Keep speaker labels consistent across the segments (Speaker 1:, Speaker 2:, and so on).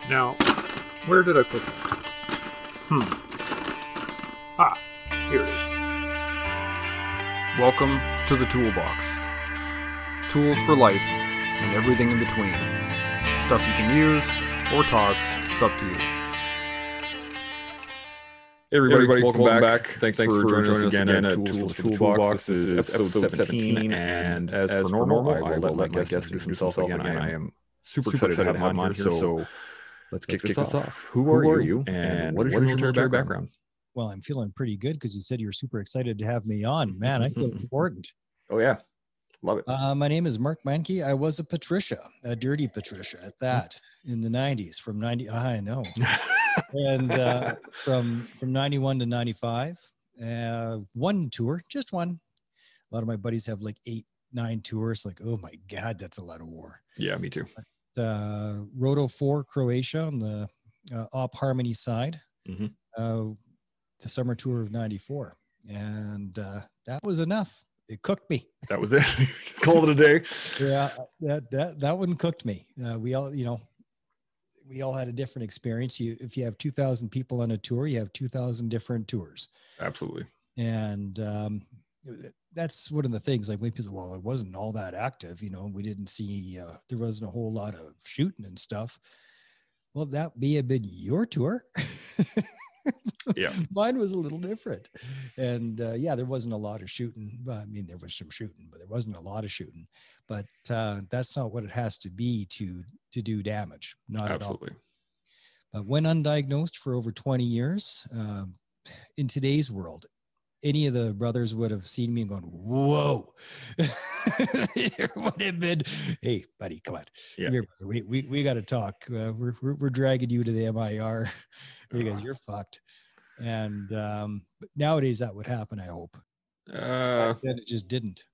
Speaker 1: Now, where did I put it? Here it is. Welcome to the Toolbox. Tools for life and everything in between. Stuff you can use or toss, it's up to you.
Speaker 2: Hey everybody, welcome back. Thanks for joining us again at Tools for the Toolbox. This is episode 17, and as per normal, I will let my guest introduce himself again. I am super excited to have him on here, so let's kick this off. Who are you, and what is your military background?
Speaker 3: Well, I'm feeling pretty good because you said you were super excited to have me on. Man, I feel important.
Speaker 2: Oh, yeah. Love it.
Speaker 3: My name is Meincke. I was a Patricia, a dirty Patricia at that, in the 90s, from 90. I know. And from 91 to 95, one tour, just one. A lot of my buddies have like 8-9 tours. Like, oh my God, that's a lot of war.
Speaker 2: Yeah, me too.
Speaker 3: Roto 4 Croatia on the Op Harmony side, the summer tour of 94. And that was enough. It cooked me.
Speaker 2: That was it. Just call it a day.
Speaker 3: Yeah, that one cooked me. We all had a different experience. If you have 2,000 people on a tour, you have 2,000 different tours.
Speaker 2: Absolutely.
Speaker 3: And that's one of the things. Like when people say, well, it wasn't all that active. We didn't see. There wasn't a whole lot of shooting and stuff. Well, that may have been your tour.
Speaker 2: Yeah,
Speaker 3: mine was a little different, and there wasn't a lot of shooting. I mean, there was some shooting, but there wasn't a lot of shooting. But that's not what it has to be to do damage. Not
Speaker 2: absolutely.
Speaker 3: At all. But when undiagnosed for over 20 years, in today's world, any of the brothers would have seen me and gone, "Whoa!" There would have been, "Hey, buddy, come on,
Speaker 2: yeah.
Speaker 3: Come here, we got to talk. We're dragging you to the MIR because you're fucked." And but nowadays that would happen, I hope. Back then it just didn't.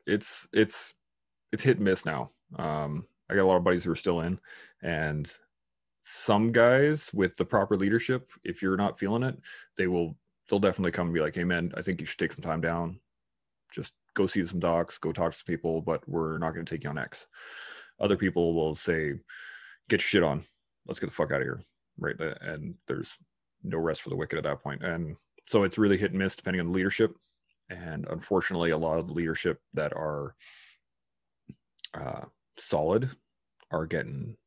Speaker 2: It's hit and miss now. I got a lot of buddies who are still in, and some guys with the proper leadership, if you're not feeling it, they'll definitely come and be like, "Hey man, I think you should take some time down. Just go see some docs, go talk to some people, but we're not going to take you on X." Other people will say, "Get your shit on. Let's get the fuck out of here." Right. And there's no rest for the wicked at that point. And so it's really hit and miss depending on the leadership. And unfortunately, a lot of the leadership that are solid are getting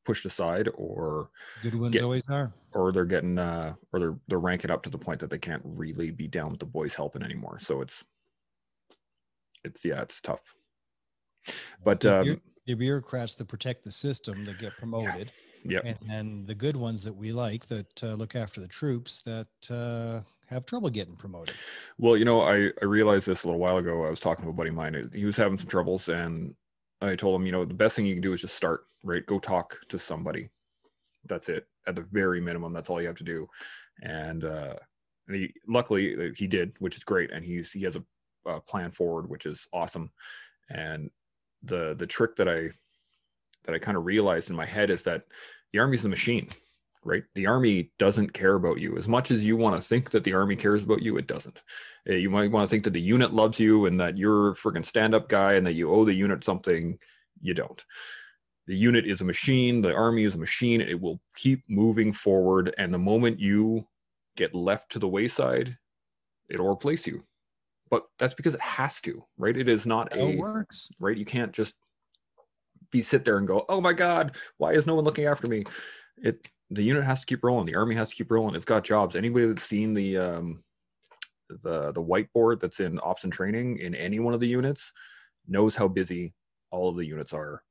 Speaker 2: pushed aside, or
Speaker 3: good ones always are,
Speaker 2: or they're getting or they're ranking up to the point that they can't really be down with the boys helping anymore. So it's tough. But
Speaker 3: the bureaucrats that protect the system that get promoted.
Speaker 2: Yep.
Speaker 3: And then the good ones that we like that look after the troops that have trouble getting promoted.
Speaker 2: Well, I realized this a little while ago. I was talking to a buddy of mine. He was having some troubles, and I told him, the best thing you can do is just start, right? Go talk to somebody. That's it. At the very minimum, that's all you have to do. And he, luckily he did, which is great. And he has a plan forward, which is awesome. And the trick that I kind of realized in my head is that the Army's the machine, right? The Army doesn't care about you as much as you want to think that the Army cares about you. It doesn't. You might want to think that the unit loves you and that you're a friggin' stand-up guy and that you owe the unit something. You don't. The unit is a machine. The Army is a machine. It will keep moving forward. And the moment you get left to the wayside, it'll replace you. But that's because it has to, right? It is not
Speaker 3: It works,
Speaker 2: right? You can't just sit there and go, "Oh my God, why is no one looking after me?" The unit has to keep rolling. The Army has to keep rolling. It's got jobs. Anybody that's seen the whiteboard that's in ops and training in any one of the units knows how busy all of the units are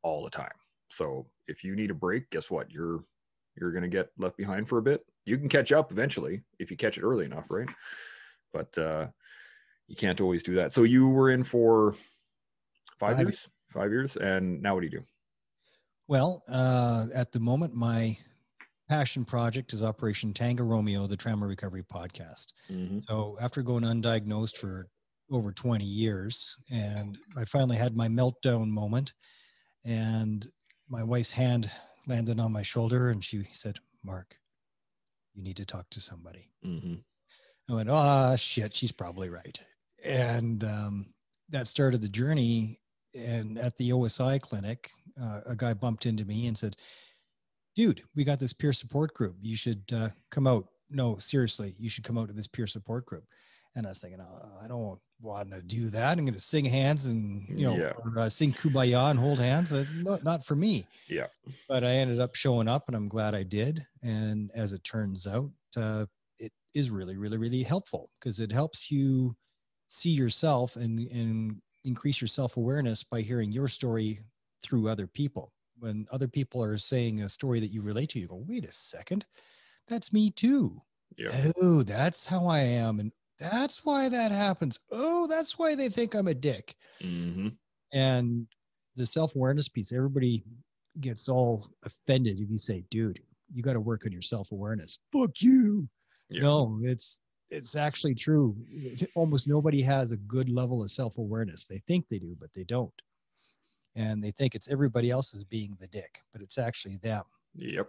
Speaker 2: all the time. So if you need a break, guess what? You're going to get left behind for a bit. You can catch up eventually if you catch it early enough, right? But you can't always do that. So you were in for 5 years? 5 years. And now what do you do?
Speaker 3: Well, at the moment, my passion project is Operation Tango Romeo, the Trauma Recovery Podcast. So after going undiagnosed for over 20 years, and I finally had my meltdown moment, and my wife's hand landed on my shoulder and she said, "Mark, you need to talk to somebody." I went, "Oh shit, she's probably right." And that started the journey. And at the OSI clinic, a guy bumped into me and said, dude, we got this peer support group. You should come out. No, seriously, you should come out to this peer support group. And I was thinking, oh, I don't want to do that. I'm going to sing hands and, or sing Kumbaya and hold hands. Not for me.
Speaker 2: Yeah.
Speaker 3: But I ended up showing up, and I'm glad I did. And as it turns out, it is really, really, really helpful, because it helps you see yourself and increase your self-awareness by hearing your story through other people. When other people are saying a story that you relate to, you go, wait a second, that's me too.
Speaker 2: Yeah.
Speaker 3: Oh, that's how I am. And that's why that happens. Oh, that's why they think I'm a dick.
Speaker 2: Mm-hmm.
Speaker 3: And the self-awareness piece, everybody gets all offended if you say, dude, you got to work on your self-awareness. Fuck you. Yeah. No, it's actually true. Almost nobody has a good level of self-awareness. They think they do, but they don't. And they think it's everybody else is being the dick, but it's actually them.
Speaker 2: Yep.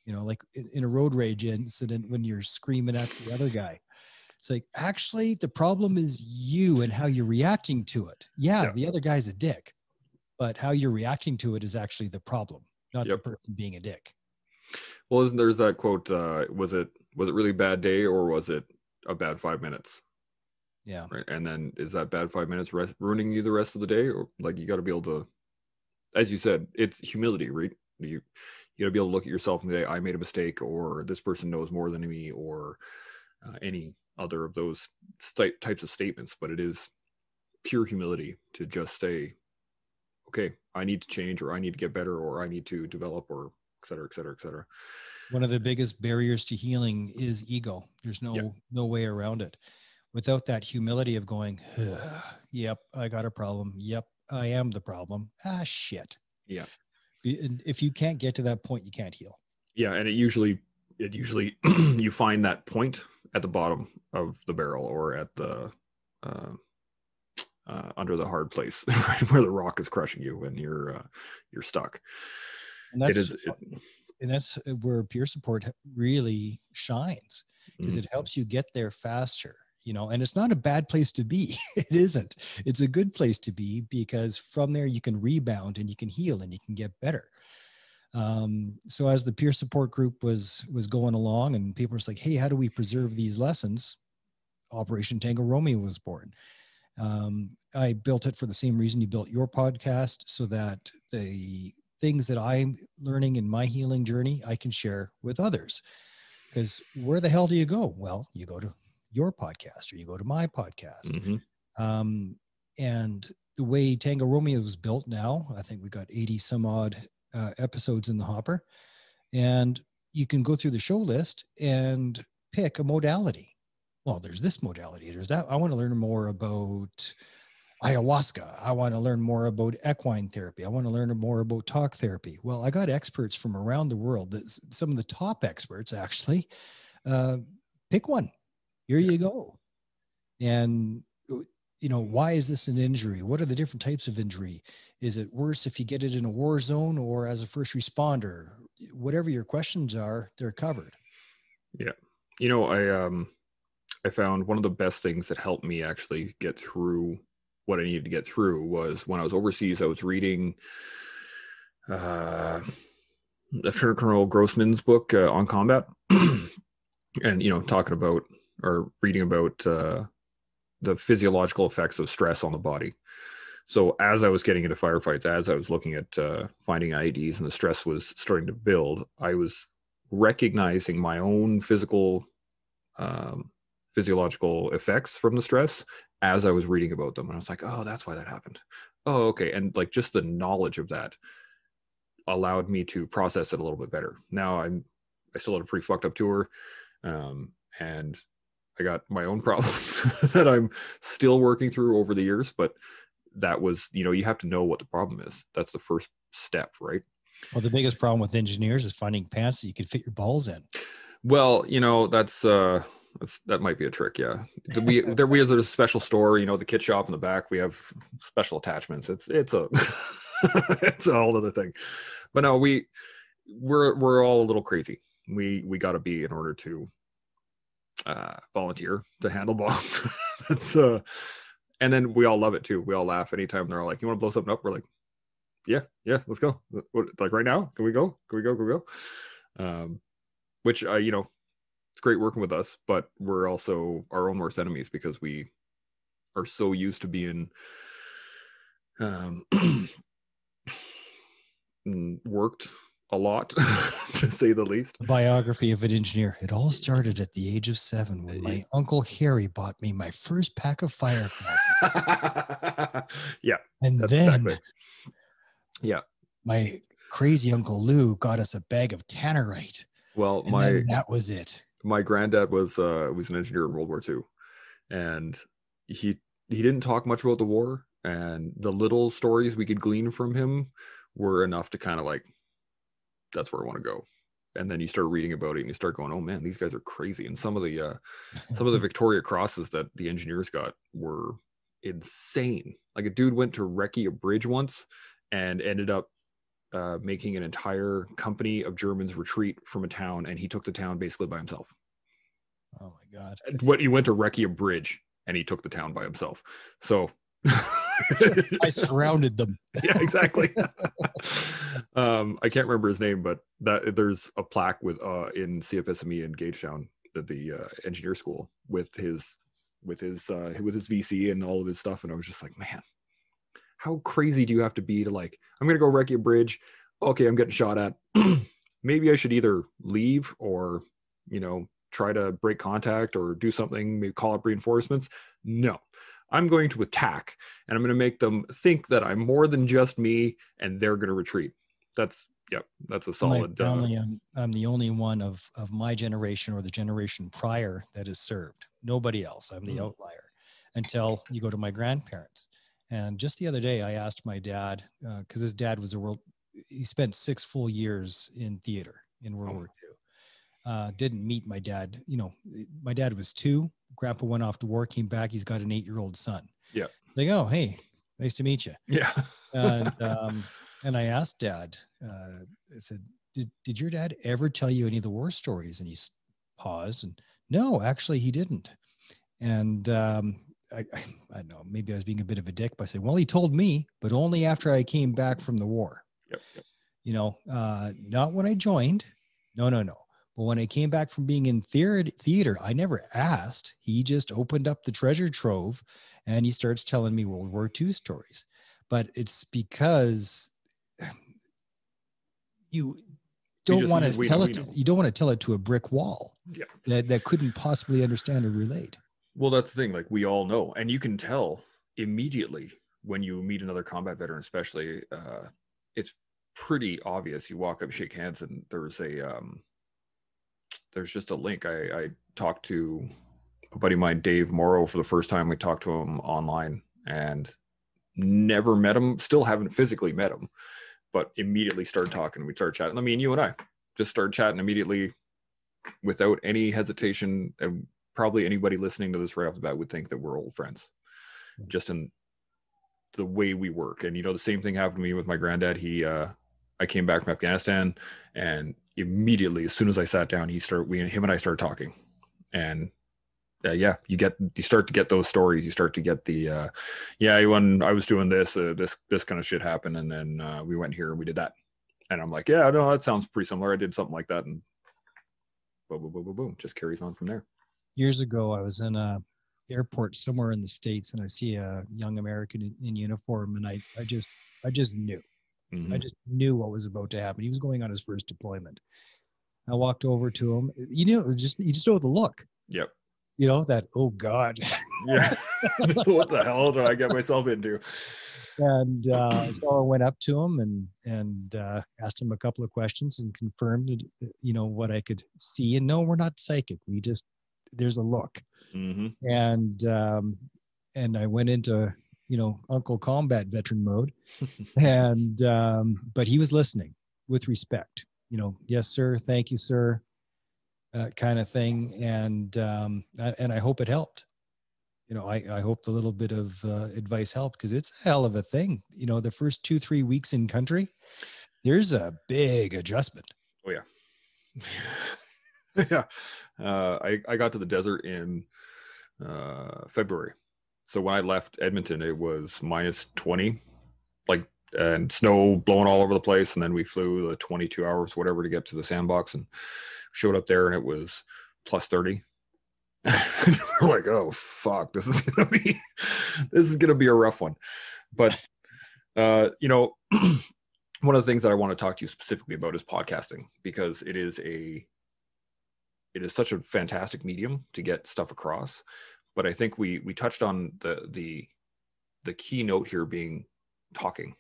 Speaker 3: Like in a road rage incident, when you're screaming at the other guy, it's like, actually, the problem is you and how you're reacting to it. Yeah. The other guy's a dick, but how you're reacting to it is actually the problem, not the person being a dick.
Speaker 2: Well, there's that quote, was it really bad day, or was it a bad 5 minutes?
Speaker 3: Yeah.
Speaker 2: Right. And then is that bad 5 minutes ruining you the rest of the day? Or like, you got to be able to, as you said, it's humility, right? You got to be able to look at yourself and say, I made a mistake, or this person knows more than me, or any other of those types of statements. But it is pure humility to just say, okay, I need to change, or I need to get better, or I need to develop, or et cetera, et cetera, et cetera.
Speaker 3: One of the biggest barriers to healing is ego. There's no way around it. Without that humility of going, yep, I got a problem. Yep, I am the problem. Ah, shit.
Speaker 2: Yeah.
Speaker 3: And if you can't get to that point, you can't heal.
Speaker 2: Yeah. And it usually you find that point at the bottom of the barrel, or at the under the hard place, right, where the rock is crushing you and you're stuck.
Speaker 3: And that's where peer support really shines, because it helps you get there faster. And it's not a bad place to be. It isn't. It's a good place to be, because from there you can rebound and you can heal and you can get better. So as the peer support group was going along, and people were like, hey, how do we preserve these lessons? Operation Tango Romeo was born. I built it for the same reason you built your podcast, so that the things that I'm learning in my healing journey, I can share with others. Because where the hell do you go? Well, you go to your podcast, or you go to my podcast.
Speaker 2: Mm-hmm.
Speaker 3: And the way Tango Romeo was built now, I think we got 80 some odd episodes in the hopper, and you can go through the show list and pick a modality. Well, there's this modality, there's that. I want to learn more about ayahuasca. I want to learn more about equine therapy. I want to learn more about talk therapy. Well, I got experts from around the world, some of the top experts actually. Pick one. Here you go. And, why is this an injury? What are the different types of injury? Is it worse if you get it in a war zone or as a first responder? Whatever your questions are, they're covered.
Speaker 2: Yeah. I found one of the best things that helped me actually get through what I needed to get through was when I was overseas. I was reading Lieutenant Colonel Grossman's book on combat, and talking about, or reading about the physiological effects of stress on the body. So as I was getting into firefights, as I was looking at finding IEDs and the stress was starting to build, I was recognizing my own physiological effects from the stress as I was reading about them. And I was like, oh, that's why that happened. Oh, okay. And like, just the knowledge of that allowed me to process it a little bit better. Now I still had a pretty fucked up tour. And I got my own problems that I'm still working through over the years, but that was, you have to know what the problem is. That's the first step, right?
Speaker 3: Well, the biggest problem with engineers is finding pants that you can fit your balls in.
Speaker 2: Well, that might be a trick. Yeah. We have a special store, the kit shop in the back. We have special attachments. It's a, it's a whole other thing, but no, we're all a little crazy. We got to be in order to volunteer to handle bombs. That's and then we all love it too. We all laugh anytime they're all like, you want to blow something up? We're like, Yeah, let's go. Like right now, can we go? Which it's great working with us, but we're also our own worst enemies because we are so used to being worked a lot, to say the least.
Speaker 3: A biography of an engineer. It all started at the age of 7 when my Uncle Harry bought me my first pack of firecrackers.
Speaker 2: Yeah.
Speaker 3: And then
Speaker 2: exactly. Yeah.
Speaker 3: My crazy Uncle Lou got us a bag of tannerite.
Speaker 2: Well,
Speaker 3: then that was it.
Speaker 2: My granddad was an engineer in World War II, and he didn't talk much about the war, and the little stories we could glean from him were enough to kind of like, that's where I want to go. And then you start reading about it and you start going, oh man, these guys are crazy. And some of the Victoria Crosses that the engineers got were insane. Like a dude went to recce a bridge once and ended up making an entire company of Germans retreat from a town, and he took the town basically by himself.
Speaker 3: Oh my God.
Speaker 2: He went to recce a bridge and he took the town by himself. So
Speaker 3: I surrounded them.
Speaker 2: Yeah, exactly. I can't remember his name, but there's a plaque with in CFSME in Gagetown, the engineer school, with his VC and all of his stuff, and I was just like, man, how crazy do you have to be to like, I'm gonna go recce a bridge, okay, I'm getting shot at, maybe I should either leave or try to break contact or do something, maybe call up reinforcements. No, I'm going to attack, and I'm going to make them think that I'm more than just me, and they're going to retreat. That's a solid.
Speaker 3: I'm the only one of my generation or the generation prior that has served. Nobody else. I'm the outlier until you go to my grandparents. And just the other day, I asked my dad, because his dad was he spent 6 full years in theater in World War II. Didn't meet my dad. My dad was 2. Grandpa went off to war, came back. He's got an 8-year-old son.
Speaker 2: Yeah.
Speaker 3: Like, oh, hey, nice to meet you.
Speaker 2: Yeah.
Speaker 3: And I asked Dad, I said, did your dad ever tell you any of the war stories? And he paused and, no, actually he didn't. And I don't know, maybe I was being a bit of a dick by saying, well, he told me, but only after I came back from the war.
Speaker 2: Yep.
Speaker 3: Not when I joined. No. But when I came back from being in theater, I never asked. He just opened up the treasure trove and he starts telling me World War II stories. But it's because you don't want to tell it. You don't want to tell it to a brick wall that couldn't possibly understand or relate.
Speaker 2: Well, that's the thing. Like, we all know, and you can tell immediately when you meet another combat veteran, especially, it's pretty obvious. You walk up, shake hands, and there's just a link. I talked to a buddy of mine, Dave Morrow, for the first time. We talked to him online and never met him, still haven't physically met him, but immediately started talking. We started chatting. I mean, you and I just started chatting immediately without any hesitation. And probably anybody listening to this right off the bat would think that we're old friends, just in the way we work. And, the same thing happened to me with my granddad. I came back from Afghanistan, and immediately, as soon as I sat down, him and I started talking. And you start to get those stories. You start to get the, when I was doing this kind of shit happened. And then we went here and we did that. And I'm like, yeah, no, that sounds pretty similar. I did something like that. And boom, boom, boom, boom, boom, just carries on from there.
Speaker 3: Years ago, I was in a airport somewhere in the States, and I see a young American in uniform, and I just knew. Mm-hmm. I just knew what was about to happen. He was going on his first deployment. I walked over to him. You just know the look.
Speaker 2: Yep.
Speaker 3: That, oh God.
Speaker 2: Yeah. What the hell did I get myself into?
Speaker 3: And so I went up to him and asked him a couple of questions and confirmed, what I could see. And no, we're not psychic. There's a look.
Speaker 2: Mm-hmm.
Speaker 3: And I went into, Uncle Combat veteran mode. And, but he was listening with respect, yes, sir. Thank you, sir. Kind of thing. And I hope it helped. I hope the little bit of advice helped, because it's a hell of a thing. The first 2-3 weeks in country, there's a big adjustment.
Speaker 2: Oh yeah. Yeah. I got to the desert in February. So when I left Edmonton, it was -20, like and snow blowing all over the place. And then we flew the 22 hours, whatever, to get to the sandbox, and showed up there, and it was plus 30. We're like, oh fuck, this is gonna be a rough one. But you know, one of the things that I want to talk to you specifically about is podcasting, because it is such a fantastic medium to get stuff across. But I think we touched on the key note here being talking,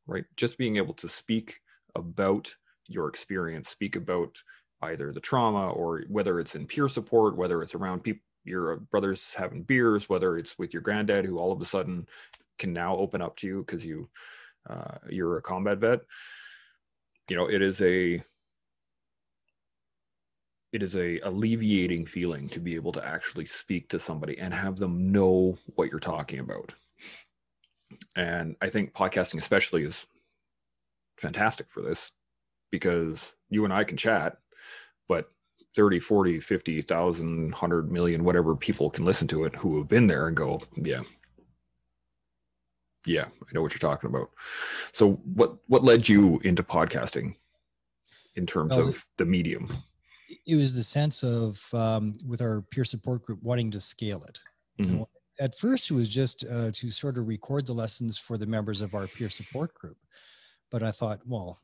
Speaker 2: right? Just being able to speak about your experience, speak about either the trauma, or whether it's in peer support, whether it's around people, your brothers having beers, whether it's with your granddad who all of a sudden can now open up to you because you're a combat vet. You know, it is a alleviating feeling to be able to actually speak to somebody and have them know what you're talking about. And I think podcasting especially is fantastic for this, because you and I can chat, but 30, 40, 50,000, 100 million, whatever people can listen to it who have been there and go, yeah, I know what you're talking about. So what led you into podcasting in terms of the medium?
Speaker 3: It was the sense of, with our peer support group, wanting to scale it.
Speaker 2: Mm-hmm.
Speaker 3: You know, at first, it was just to sort of record the lessons for the members of our peer support group. But I thought, well,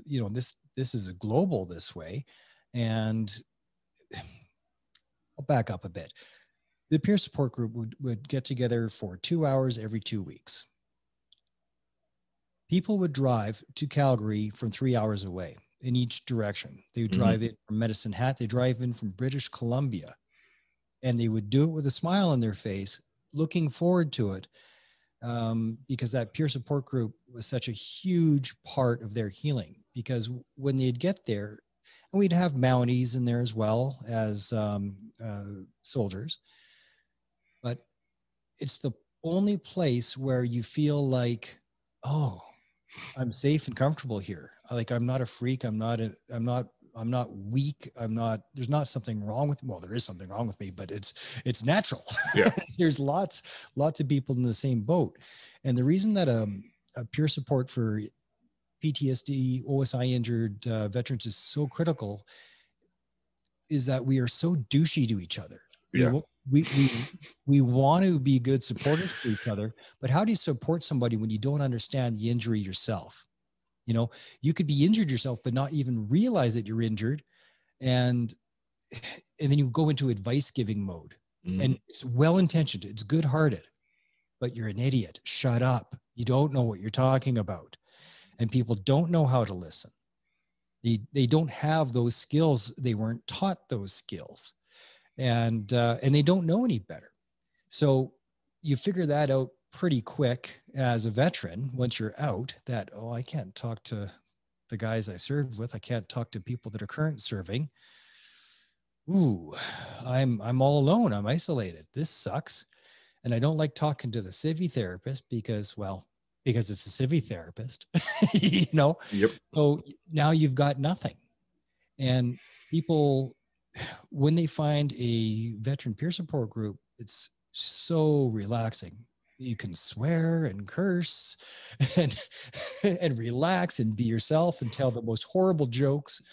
Speaker 3: you know, this is a global this way. And I'll back up a bit. The peer support group would get together for 2 hours every 2 weeks. People would drive to Calgary from 3 hours away in each direction. They would drive in from Medicine Hat. They drive in from British Columbia, and they would do it with a smile on their face, looking forward to it, because that peer support group was such a huge part of their healing. Because when they'd get there, and we'd have Mounties in there as well as soldiers, but it's the only place where you feel like, oh, I'm safe and comfortable here. Like, I'm not a freak. I'm not weak. There's not something wrong with me. Well, there is something wrong with me, but it's natural.
Speaker 2: Yeah.
Speaker 3: There's lots of people in the same boat. And the reason that a peer support for PTSD, OSI injured veterans is so critical is that we are so douchey to each other.
Speaker 2: Yeah.
Speaker 3: We want to be good supporters to each other, but how do you support somebody when you don't understand the injury yourself? You know, you could be injured yourself, but not even realize that you're injured. And then you go into advice giving mode, and it's well-intentioned. It's good-hearted, but you're an idiot. Shut up. You don't know what you're talking about. And people don't know how to listen. They don't have those skills. They weren't taught those skills. And they don't know any better. So you figure that out pretty quick as a veteran once you're out, that, oh, I can't talk to the guys I served with. I can't talk to people that are current serving. Ooh, I'm all alone. I'm isolated. This sucks. And I don't like talking to the civvy therapist because it's a civvy therapist, you know?
Speaker 2: Yep.
Speaker 3: So now you've got nothing. And people, when they find a veteran peer support group, it's so relaxing. You can swear and curse and relax and be yourself and tell the most horrible jokes.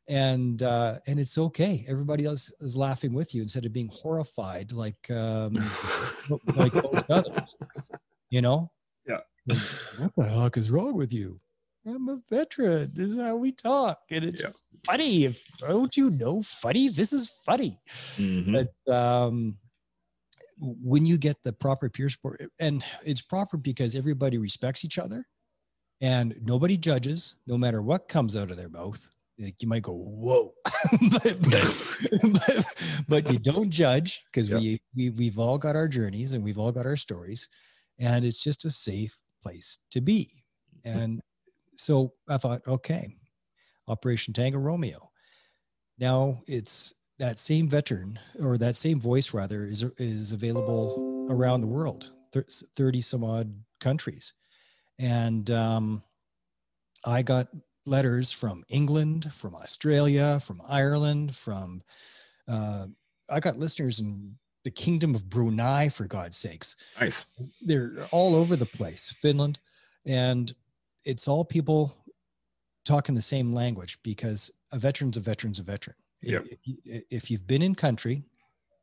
Speaker 3: And it's okay. Everybody else is laughing with you instead of being horrified like most others, you know?
Speaker 2: Yeah.
Speaker 3: What the heck is wrong with you? I'm a veteran. This is how we talk. And it's funny. Don't you know funny? This is funny. But when you get the proper peer support, and it's proper because everybody respects each other and nobody judges, no matter what comes out of their mouth. Like, you might go, whoa, but you don't judge, because we've all got our journeys and we've all got our stories, and it's just a safe place to be. And so I thought, okay, Operation Tango Romeo. Now it's that same veteran, or that same voice rather, is available around the world, 30 some odd countries. And I got letters from England, from Australia, from Ireland, I got listeners in the Kingdom of Brunei, for God's sakes.
Speaker 2: Nice.
Speaker 3: They're all over the place. Finland. And it's all people talking the same language, because a veteran's a veteran's a veteran.
Speaker 2: Yep.
Speaker 3: If you've been in country,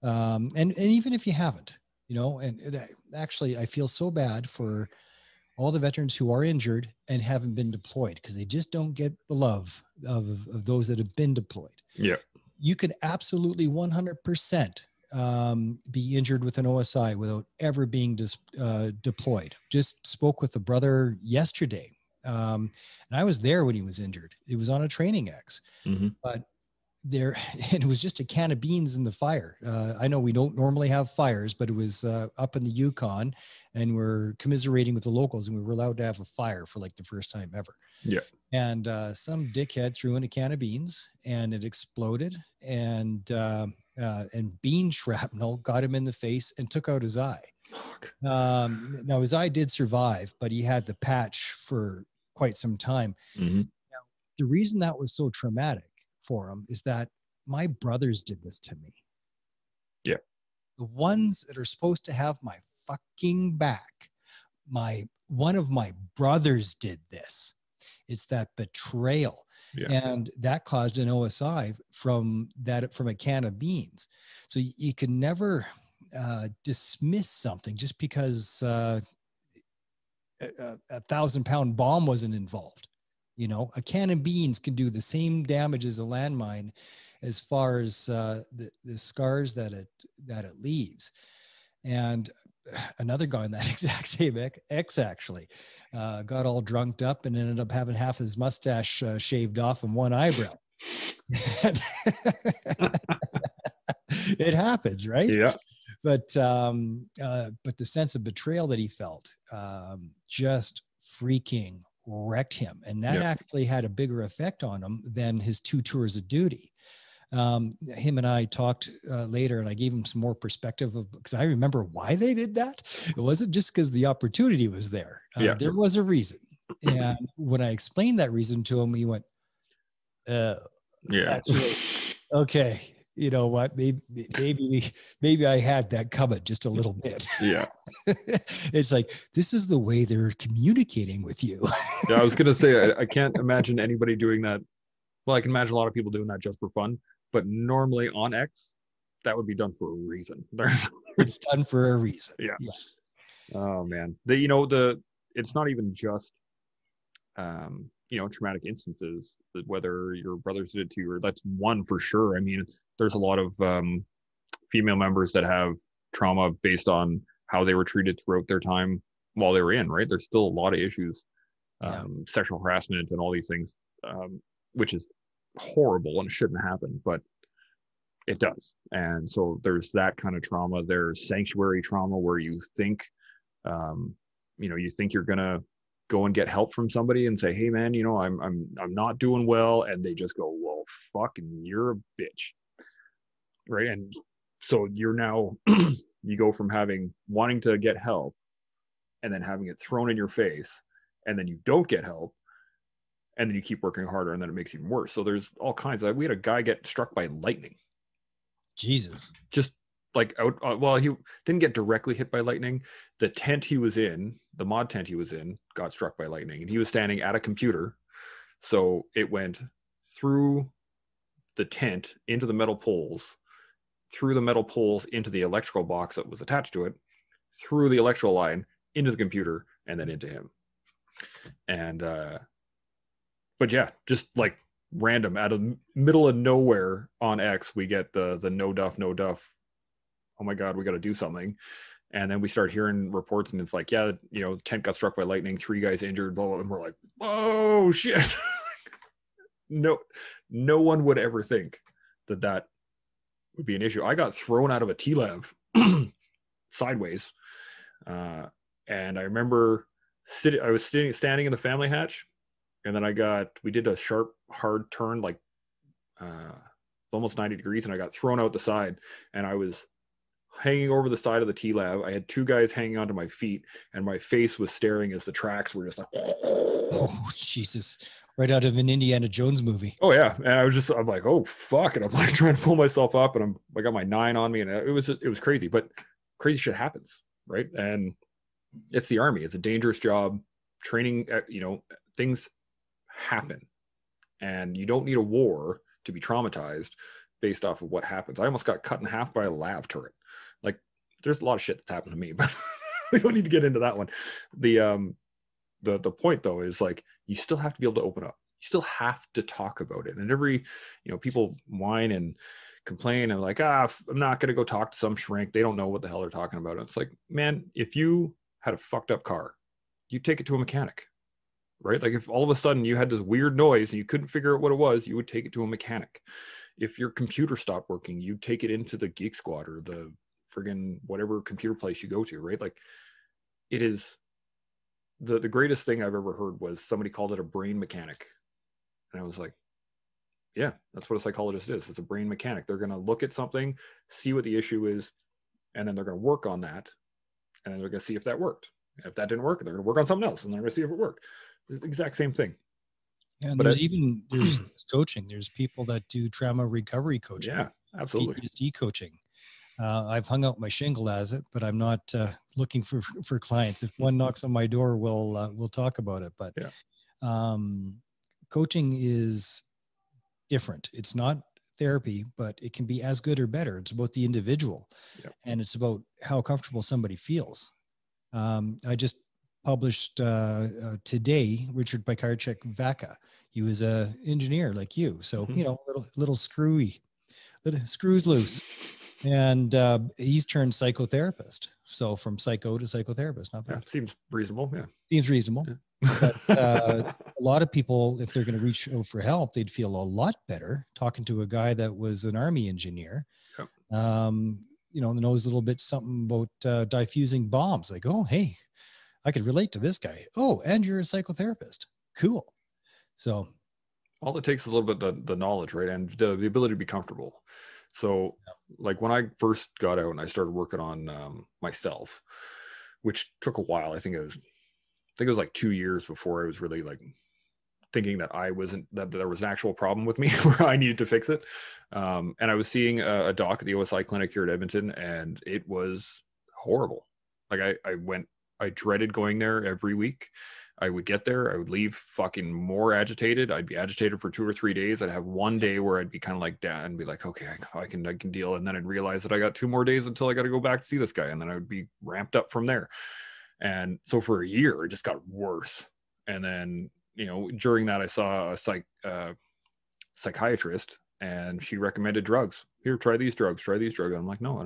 Speaker 3: and even if you haven't, and actually I feel so bad for all the veterans who are injured and haven't been deployed, because they just don't get the love of those that have been deployed.
Speaker 2: Yeah.
Speaker 3: You could absolutely 100% be injured with an OSI without ever being deployed. Just spoke with a brother yesterday. And I was there when he was injured. It was on a training X, but it was just a can of beans in the fire. I know we don't normally have fires, but it was up in the Yukon, and we're commiserating with the locals, and we were allowed to have a fire for like the first time ever.
Speaker 2: Yeah.
Speaker 3: And some dickhead threw in a can of beans, and it exploded, and bean shrapnel got him in the face and took out his eye. Now his eye did survive, but he had the patch for quite some time. Now, the reason that was so traumatic for him is that my brothers did this to me.
Speaker 2: Yeah.
Speaker 3: The ones that are supposed to have my fucking back, one of my brothers did this. It's that betrayal.
Speaker 2: Yeah.
Speaker 3: And that caused an OSI from a can of beans. So you can never dismiss something just because a 1,000-pound bomb wasn't involved. A can of beans can do the same damage as a landmine, as far as the scars that it leaves. And another guy on that exact same X actually got all drunked up and ended up having half his mustache shaved off and one eyebrow. It happens, right?
Speaker 2: Yeah.
Speaker 3: But the sense of betrayal that he felt just freaking wrecked him, and that actually had a bigger effect on him than his 2 tours of duty. Him and I talked later, and I gave him some more perspective because I remember why they did that. It wasn't just because the opportunity was there. There was a reason. And when I explained that reason to him, he went, actually, okay, you know what? Maybe I had that coming just a little bit.
Speaker 2: Yeah.
Speaker 3: It's like, this is the way they're communicating with you.
Speaker 2: Yeah, I was gonna say I can't imagine anybody doing that. Well, I can imagine a lot of people doing that just for fun, but normally on X, that would be done for a reason.
Speaker 3: It's done for a reason.
Speaker 2: Yeah. Oh man, it's not even just traumatic instances, whether your brothers did it to you, or that's one for sure. I mean, there's a lot of female members that have trauma based on how they were treated throughout their time while they were in, right? There's still a lot of issues, sexual harassment and all these things, which is horrible and shouldn't happen, but it does. And so there's that kind of trauma. There's sanctuary trauma where you think, you think you're gonna go and get help from somebody and say, hey man, I'm not doing well, and they just go, well, fucking, you're a bitch, right? And so you're now you go from wanting to get help and then having it thrown in your face, and then you don't get help, and then you keep working harder, and then it makes it even worse. So there's all kinds of, we had a guy get struck by lightning.
Speaker 3: Jesus.
Speaker 2: Just like out, well, he didn't get directly hit by lightning. The tent he was in, the mod tent he was in, got struck by lightning, and he was standing at a computer. So it went through the tent into the metal poles, through the metal poles into the electrical box that was attached to it, through the electrical line into the computer, and then into him. And but yeah, just like random, out of middle of nowhere on X, we get the no duff. Oh my God, we got to do something. And then we start hearing reports, and it's like, tent got struck by lightning, 3 guys injured, blah, blah, and we're like, oh shit. No one would ever think that would be an issue. I got thrown out of a T-Lab sideways. And I remember I was standing in the family hatch, and then we did a sharp, hard turn, like almost 90 degrees, and I got thrown out the side, and I was hanging over the side of the T-Lab. I had 2 guys hanging onto my feet, and my face was staring as the tracks were just like,
Speaker 3: oh Jesus, right out of an Indiana Jones movie.
Speaker 2: Oh yeah. And I'm like, oh fuck, and I'm like trying to pull myself up, and I got my 9 on me, and it was crazy. But crazy shit happens, right? And it's the Army. It's a dangerous job. training, things happen, and you don't need a war to be traumatized based off of what happens. I almost got cut in half by a lav turret. Like, there's a lot of shit that's happened to me, but we don't need to get into that one. The point though is, like, you still have to be able to open up. You still have to talk about it. And every, people whine and complain and like, I'm not going to go talk to some shrink. They don't know what the hell they're talking about. It's like, man, if you had a fucked up car, you take it to a mechanic, right? Like, if all of a sudden you had this weird noise and you couldn't figure out what it was, you would take it to a mechanic. If your computer stopped working, you take it into the Geek Squad or the friggin' whatever computer place you go to, right? Like, it is the greatest thing I've ever heard was somebody called it a brain mechanic. And I was like, yeah, that's what a psychologist is. It's a brain mechanic. They're going to look at something, see what the issue is, and then they're going to work on that. And then they're going to see if that worked. If that didn't work, they're going to work on something else, and they're going to see if it worked. The exact same thing.
Speaker 3: And there's coaching. There's people that do trauma recovery coaching.
Speaker 2: Yeah, absolutely.
Speaker 3: PTSD coaching. I've hung out my shingle as it, but I'm not looking for clients. If one knocks on my door, we'll talk about it. But coaching is different. It's not therapy, but it can be as good or better. It's about the individual, and it's about how comfortable somebody feels. I just published today Richard Pikarczyk Vaca. He was a engineer like you, so little screws loose, and he's turned psychotherapist. So from psycho to psychotherapist, not bad.
Speaker 2: Seems reasonable. Yeah,
Speaker 3: seems reasonable. Yeah. But a lot of people, if they're going to reach out for help, they'd feel a lot better talking to a guy that was an army engineer. Yep. Knows a little bit something about diffusing bombs. Like, oh, hey, I could relate to this guy. Oh, and you're a psychotherapist. Cool. So
Speaker 2: all it takes is a little bit the knowledge, right? And the ability to be comfortable. So like when I first got out and I started working on myself, which took a while, I think it was like 2 years before I was really like thinking that that there was an actual problem with me where I needed to fix it. And I was seeing a doc at the OSI clinic here at Edmonton, and it was horrible. Like I dreaded going there every week. I would get there, I would leave fucking more agitated. I'd be agitated for 2 or 3 days. I'd have one day where I'd be kind of like down and be like, okay, I can deal. And then I'd realize that I got 2 more days until I got to go back to see this guy. And then I would be ramped up from there. And so for a year, it just got worse. And then, during that, I saw a psychiatrist, and she recommended drugs. Here, try these drugs. And I'm like, no, I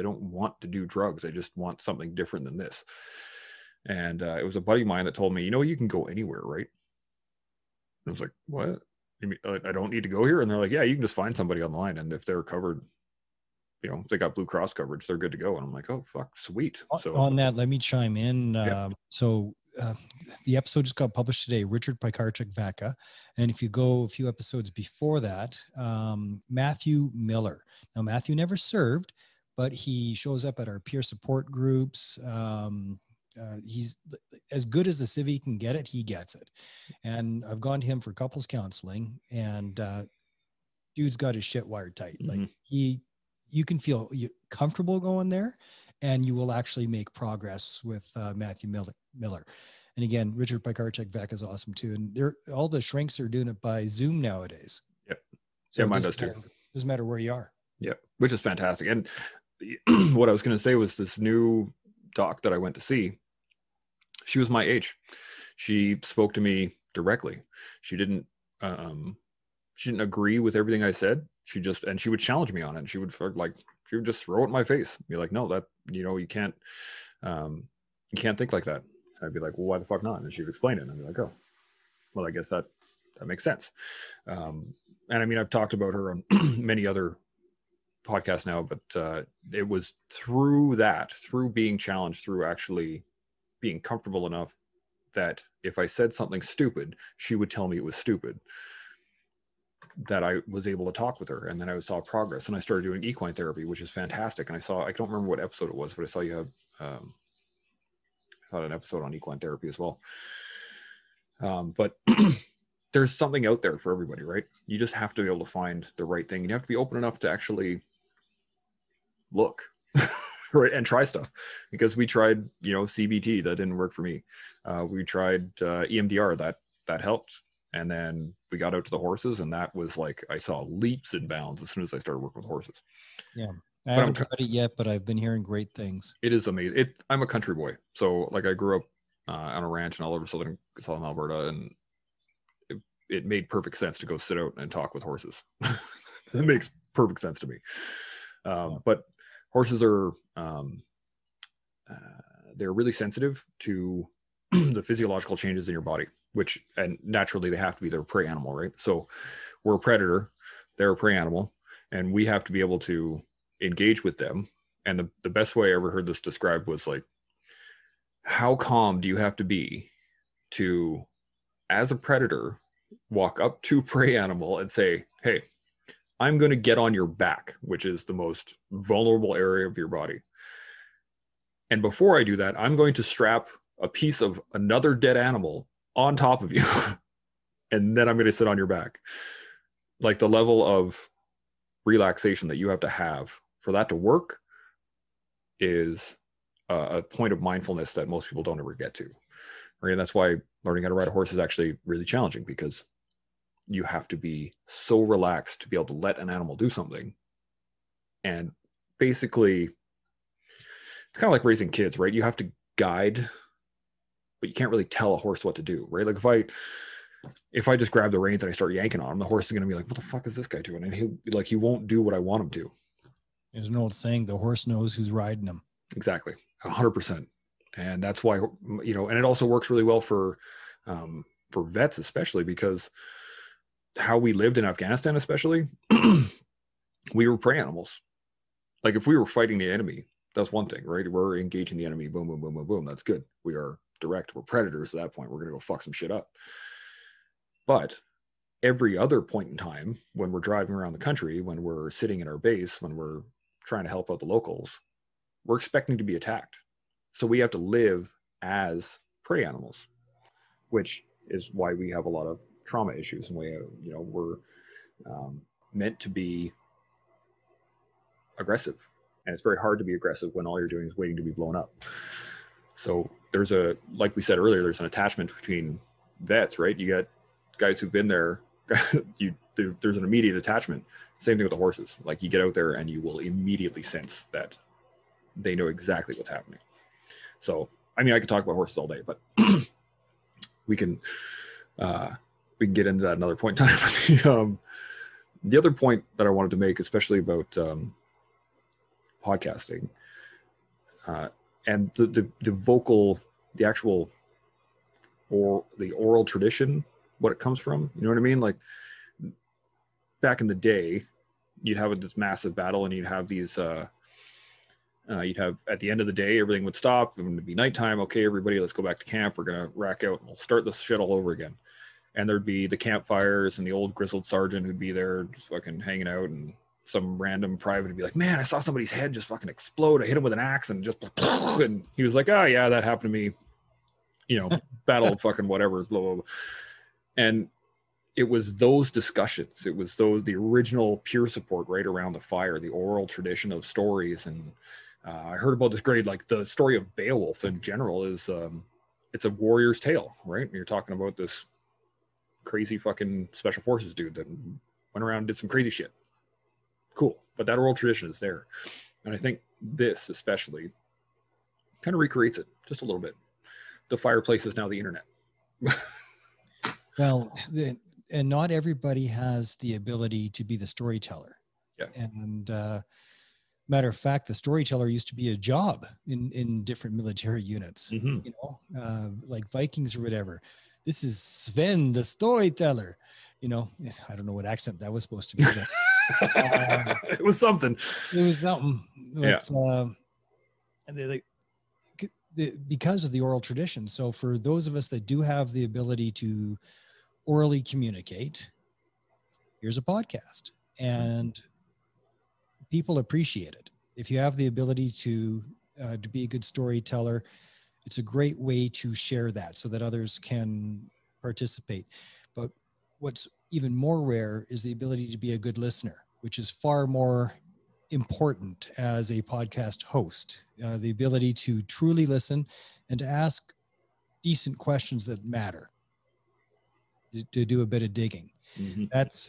Speaker 2: don't want to do drugs. I just want something different than this. And it was a buddy of mine that told me, you can go anywhere, right? And I was like, what? You mean, I don't need to go here? And they're like, yeah, you can just find somebody online. And if they're covered, if they got Blue Cross coverage, they're good to go. And I'm like, oh, fuck, sweet. So
Speaker 3: on that, let me chime in. The episode just got published today, Richard Pikarczyk Vaca. And if you go a few episodes before that, Matthew Miller. Now, Matthew never served, but he shows up at our peer support groups. He's as good as the civvy can get it. He gets it. And I've gone to him for couples counseling, and dude's got his shit wired tight. Mm-hmm. Like you can feel comfortable going there, and you will actually make progress with Matthew Miller. And again, Richard Pikarczyk Vaca is awesome too. And all the shrinks are doing it by Zoom nowadays.
Speaker 2: Yep.
Speaker 3: So
Speaker 2: mine does too.
Speaker 3: Doesn't matter where you are.
Speaker 2: Yep. Which is fantastic. And what I was going to say was this new doc that I went to see, she was my age. She spoke to me directly. She didn't agree with everything I said. She would challenge me on it. And she would just throw it in my face. Be like, no, that, you can't think like that. I'd be like, well, why the fuck not? And she would explain it. And I'd be like, oh, well, I guess that makes sense. And I mean, I've talked about her on many other podcasts now, but it was through being challenged, through actually being comfortable enough that if I said something stupid, she would tell me it was stupid, that I was able to talk with her. And then I saw progress, and I started doing equine therapy, which is fantastic. And I don't remember what episode it was, but I saw you have an episode on equine therapy as well. But there's something out there for everybody, right? You just have to be able to find the right thing. You have to be open enough to actually look. right, and try stuff, because we tried, CBT, that didn't work for me. We tried EMDR, that helped. And then we got out to the horses, and that was like, I saw leaps and bounds as soon as I started working with horses.
Speaker 3: Yeah. I haven't tried it yet, but I've been hearing great things.
Speaker 2: It is amazing. I'm a country boy. So like I grew up on a ranch in all over southern Alberta, and it made perfect sense to go sit out and talk with horses. It makes perfect sense to me. But horses are, they're really sensitive to the physiological changes in your body, and naturally they have to be. They're a prey animal, right? So we're a predator, they're a prey animal, and we have to be able to engage with them. And the best way I ever heard this described was like, how calm do you have to be to, as a predator, walk up to a prey animal and say, hey, I'm going to get on your back, which is the most vulnerable area of your body. And before I do that, I'm going to strap a piece of another dead animal on top of you. And then I'm going to sit on your back. Like, the level of relaxation that you have to have for that to work is a point of mindfulness that most people don't ever get to. Right? And that's why learning how to ride a horse is actually really challenging, because you have to be so relaxed to be able to let an animal do something. And basically, it's kind of like raising kids, right? You have to guide, but you can't really tell a horse what to do, right? Like if I just grab the reins and I start yanking on him, the horse is going to be like, what the fuck is this guy doing? And he won't do what I want him to.
Speaker 3: There's an old saying, the horse knows who's riding him.
Speaker 2: Exactly. 100%. And that's why, and it also works really well for vets, especially because how we lived in Afghanistan, especially, we were prey animals. Like, if we were fighting the enemy, that's one thing, right? We're engaging the enemy, boom, boom, boom, boom, boom. That's good. We are direct. We're predators at that point. We're going to go fuck some shit up. But every other point in time, when we're driving around the country, when we're sitting in our base, when we're trying to help out the locals, we're expecting to be attacked. So we have to live as prey animals, which is why we have a lot of trauma issues. And we're meant to be aggressive. And it's very hard to be aggressive when all you're doing is waiting to be blown up. So like we said earlier, there's an attachment between vets, right? You got guys who've been there. There's an immediate attachment. Same thing with the horses. Like, you get out there and you will immediately sense that they know exactly what's happening. So, I mean, I could talk about horses all day, but we can get into that another point in time. The other point that I wanted to make, especially about podcasting, and the actual the oral tradition, what it comes from, you know what I mean? Like, back in the day, you'd have this massive battle, and you'd have these you'd have, at the end of the day, everything would stop, and it'd be nighttime. Okay, everybody, let's go back to camp. We're gonna rack out and we'll start this shit all over again. And there'd be the campfires, and the old grizzled sergeant who'd be there just fucking hanging out, and some random private would be like, man, I saw somebody's head just fucking explode. I hit him with an axe and just, and he was like, oh yeah, that happened to me, battle of fucking whatever, blah, blah, blah. And it was those discussions, the original peer support right around the fire, the oral tradition of stories. And I heard about this great, like, the story of Beowulf in general is, it's a warrior's tale, right? And you're talking about this crazy fucking special forces dude that went around and did some crazy shit. Cool. But that oral tradition is there. And I think this especially kind of recreates it just a little bit. The fireplace is now the internet.
Speaker 3: Well, and not everybody has the ability to be the storyteller.
Speaker 2: Yeah.
Speaker 3: And matter of fact, the storyteller used to be a job in different military units, like Vikings or whatever. This is Sven, the storyteller. I don't know what accent that was supposed to be.
Speaker 2: It was something.
Speaker 3: But, because of the oral tradition. So for those of us that do have the ability to orally communicate, here's a podcast, and people appreciate it. If you have the ability to be a good storyteller, it's a great way to share that so that others can participate. But what's even more rare is the ability to be a good listener, which is far more important as a podcast host, the ability to truly listen and to ask decent questions that matter, to do a bit of digging.
Speaker 2: Mm-hmm.
Speaker 3: That's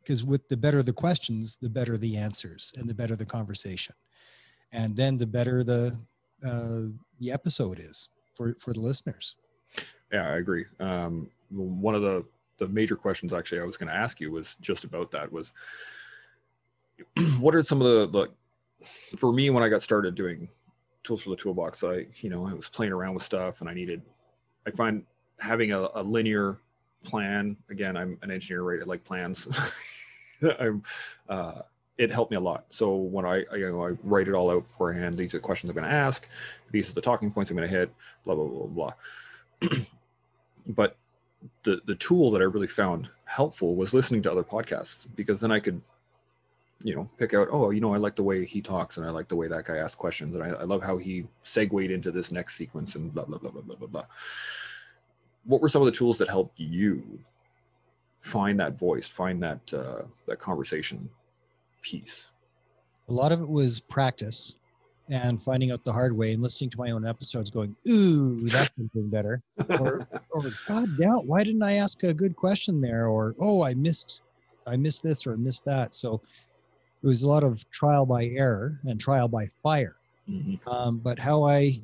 Speaker 3: because with the better the questions, the better the answers and the better the conversation. And then the better the episode is for the listeners.
Speaker 2: Yeah, I agree. One of the major questions actually I was going to ask you was just about that, was what are some of the for me, when I got started doing tools for the toolbox, I was playing around with stuff, and I find having a linear plan, again, I'm an engineer, right? I like plans. It helped me a lot. So when I write it all out beforehand, these are the questions I'm going to ask, these are the talking points I'm going to hit, blah, blah, blah, blah. But the tool that I really found helpful was listening to other podcasts, because then I could, pick out, I like the way he talks, and I like the way that guy asks questions, and I love how he segued into this next sequence, and blah, blah, blah, blah, blah, blah, blah. What were some of the tools that helped you find that voice, find that conversation piece?
Speaker 3: A lot of it was practice and finding out the hard way and listening to my own episodes going, ooh, that could have been better. or God damn, why didn't I ask a good question there? Or, I missed this or missed that. So it was a lot of trial by error and trial by fire.
Speaker 2: Mm-hmm.
Speaker 3: But how I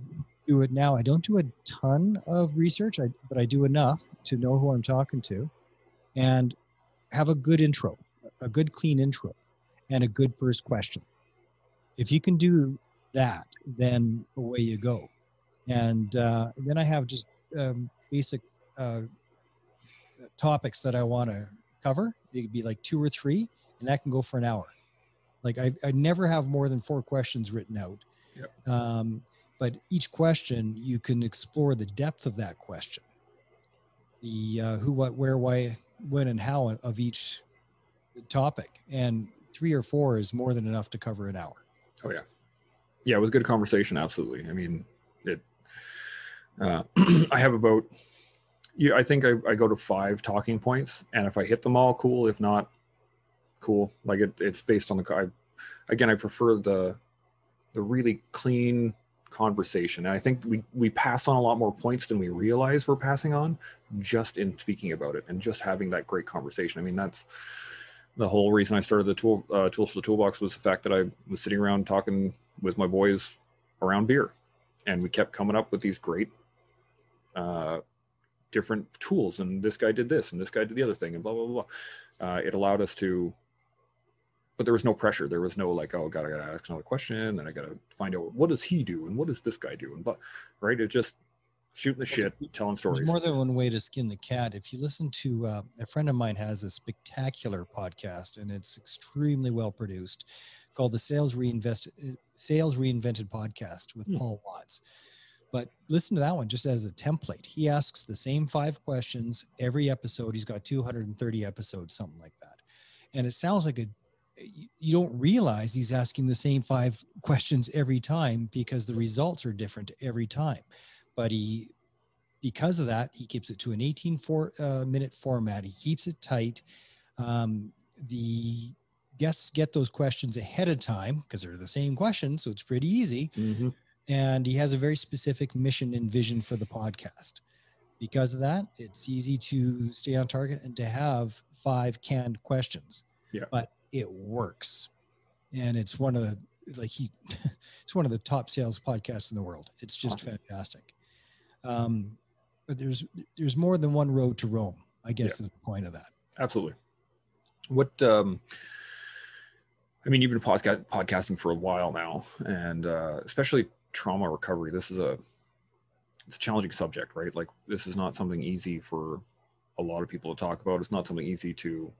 Speaker 3: do it now, I don't do a ton of research, but I do enough to know who I'm talking to and have a good intro, a good clean intro, and a good first question. If you can do that, then away you go. And then I have just basic topics that I want to cover. It could be like 2 or 3, and that can go for an hour. Like I never have more than 4 questions written out.
Speaker 2: Yep.
Speaker 3: But each question, you can explore the depth of that question. The who, what, where, why, when, and how of each topic. And 3 or 4 is more than enough to cover an hour.
Speaker 2: Oh, yeah. Yeah, it was a good conversation, absolutely. I mean, I have about, I think I go to 5 talking points, and if I hit them all, cool. If not, cool. Like it's based on I prefer the really clean conversation. And I think we pass on a lot more points than we realize we're passing on just in speaking about it and just having that great conversation. I mean, that's the whole reason I started the tools for the toolbox, was the fact that I was sitting around talking with my boys around beer, and we kept coming up with these great different tools, and this guy did this and this guy did the other thing, and blah, blah, blah. It allowed us to, but there was no pressure. There was no like, I gotta ask another question, and I gotta find out what does he do and what does this guy do, and right. It's just shooting the shit, telling stories.
Speaker 3: There's more than one way to skin the cat. If you listen to a friend of mine has a spectacular podcast, and it's extremely well produced, called the Sales Reinvented podcast with Paul Watts. But listen to that one just as a template. He asks the same 5 questions every episode. He's got 230 episodes, something like that. And it sounds like you don't realize he's asking the same 5 questions every time, because the results are different every time. But because of that, he keeps it to an 18-minute format. He keeps it tight. The guests get those questions ahead of time because they're the same questions, so it's pretty easy.
Speaker 2: Mm-hmm.
Speaker 3: And he has a very specific mission and vision for the podcast. Because of that, it's easy to stay on target and to have 5 canned questions.
Speaker 2: Yeah.
Speaker 3: But it works. And it's one of the it's one of the top sales podcasts in the world. It's just fantastic. But there's more than one road to Rome, I guess, is the point of that.
Speaker 2: Absolutely. What I mean, you've been podcasting for a while now, and especially trauma recovery. It's a challenging subject, right? Like, this is not something easy for a lot of people to talk about. It's not something easy to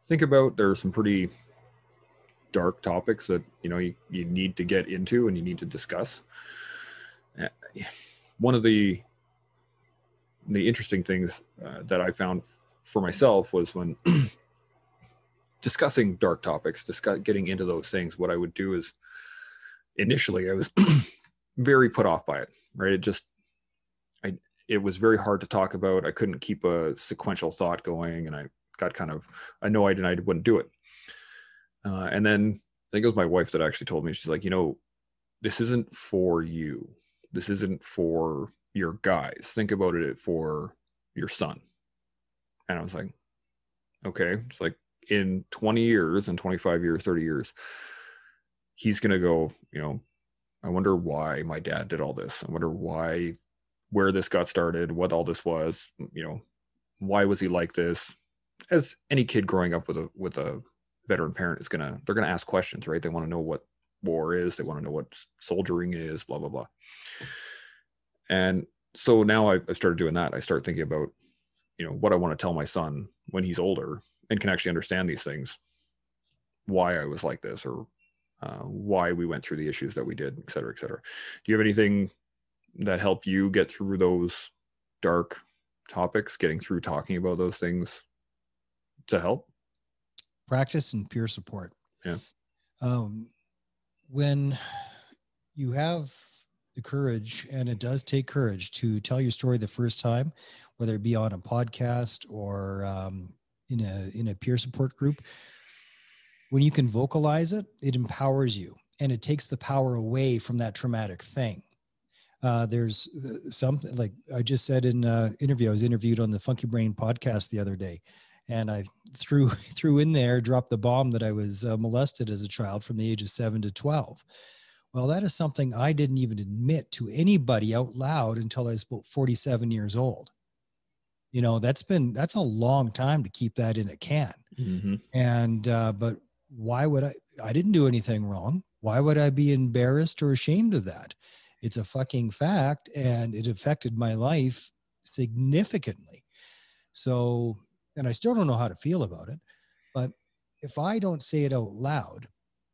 Speaker 2: think about. There are some pretty dark topics that you need to get into and you need to discuss. One of the interesting things that I found for myself was when discussing dark topics, getting into those things, what I would do is, initially I was very put off by it, right? It was very hard to talk about. I couldn't keep a sequential thought going, and I got kind of annoyed, and I wouldn't do it. And then think it was my wife that actually told me, she's like, this isn't for you. This isn't for your guys. Think about it for your son. And I was like, okay. It's like in 20 years and 25 years, 30 years, he's going to go, I wonder why my dad did all this. I wonder where this got started, what all this was, why was he like this? As any kid growing up with a veteran parent they're going to ask questions, right? They want to know what war is. They want to know what soldiering is, blah, blah, blah. And so now I started doing that. I start thinking about, what I want to tell my son when he's older and can actually understand these things, why I was like this, or why we went through the issues that we did, et cetera, et cetera. Do you have anything that helped you get through those dark topics, getting through talking about those things to help?
Speaker 3: Practice and peer support.
Speaker 2: Yeah.
Speaker 3: When you have the courage, and it does take courage to tell your story the first time, whether it be on a podcast or in a peer support group, when you can vocalize it, it empowers you, and it takes the power away from that traumatic thing. There's something like I just said in an interview. I was interviewed on the Funky Brain podcast the other day, and I threw in there, dropped the bomb that I was molested as a child from the age of 7 to 12. Well, that is something I didn't even admit to anybody out loud until I was about 47 years old. That's a long time to keep that in a can.
Speaker 2: Mm-hmm.
Speaker 3: And, but why would I didn't do anything wrong. Why would I be embarrassed or ashamed of that? It's a fucking fact, and it affected my life significantly. So, and I still don't know how to feel about it, but if I don't say it out loud,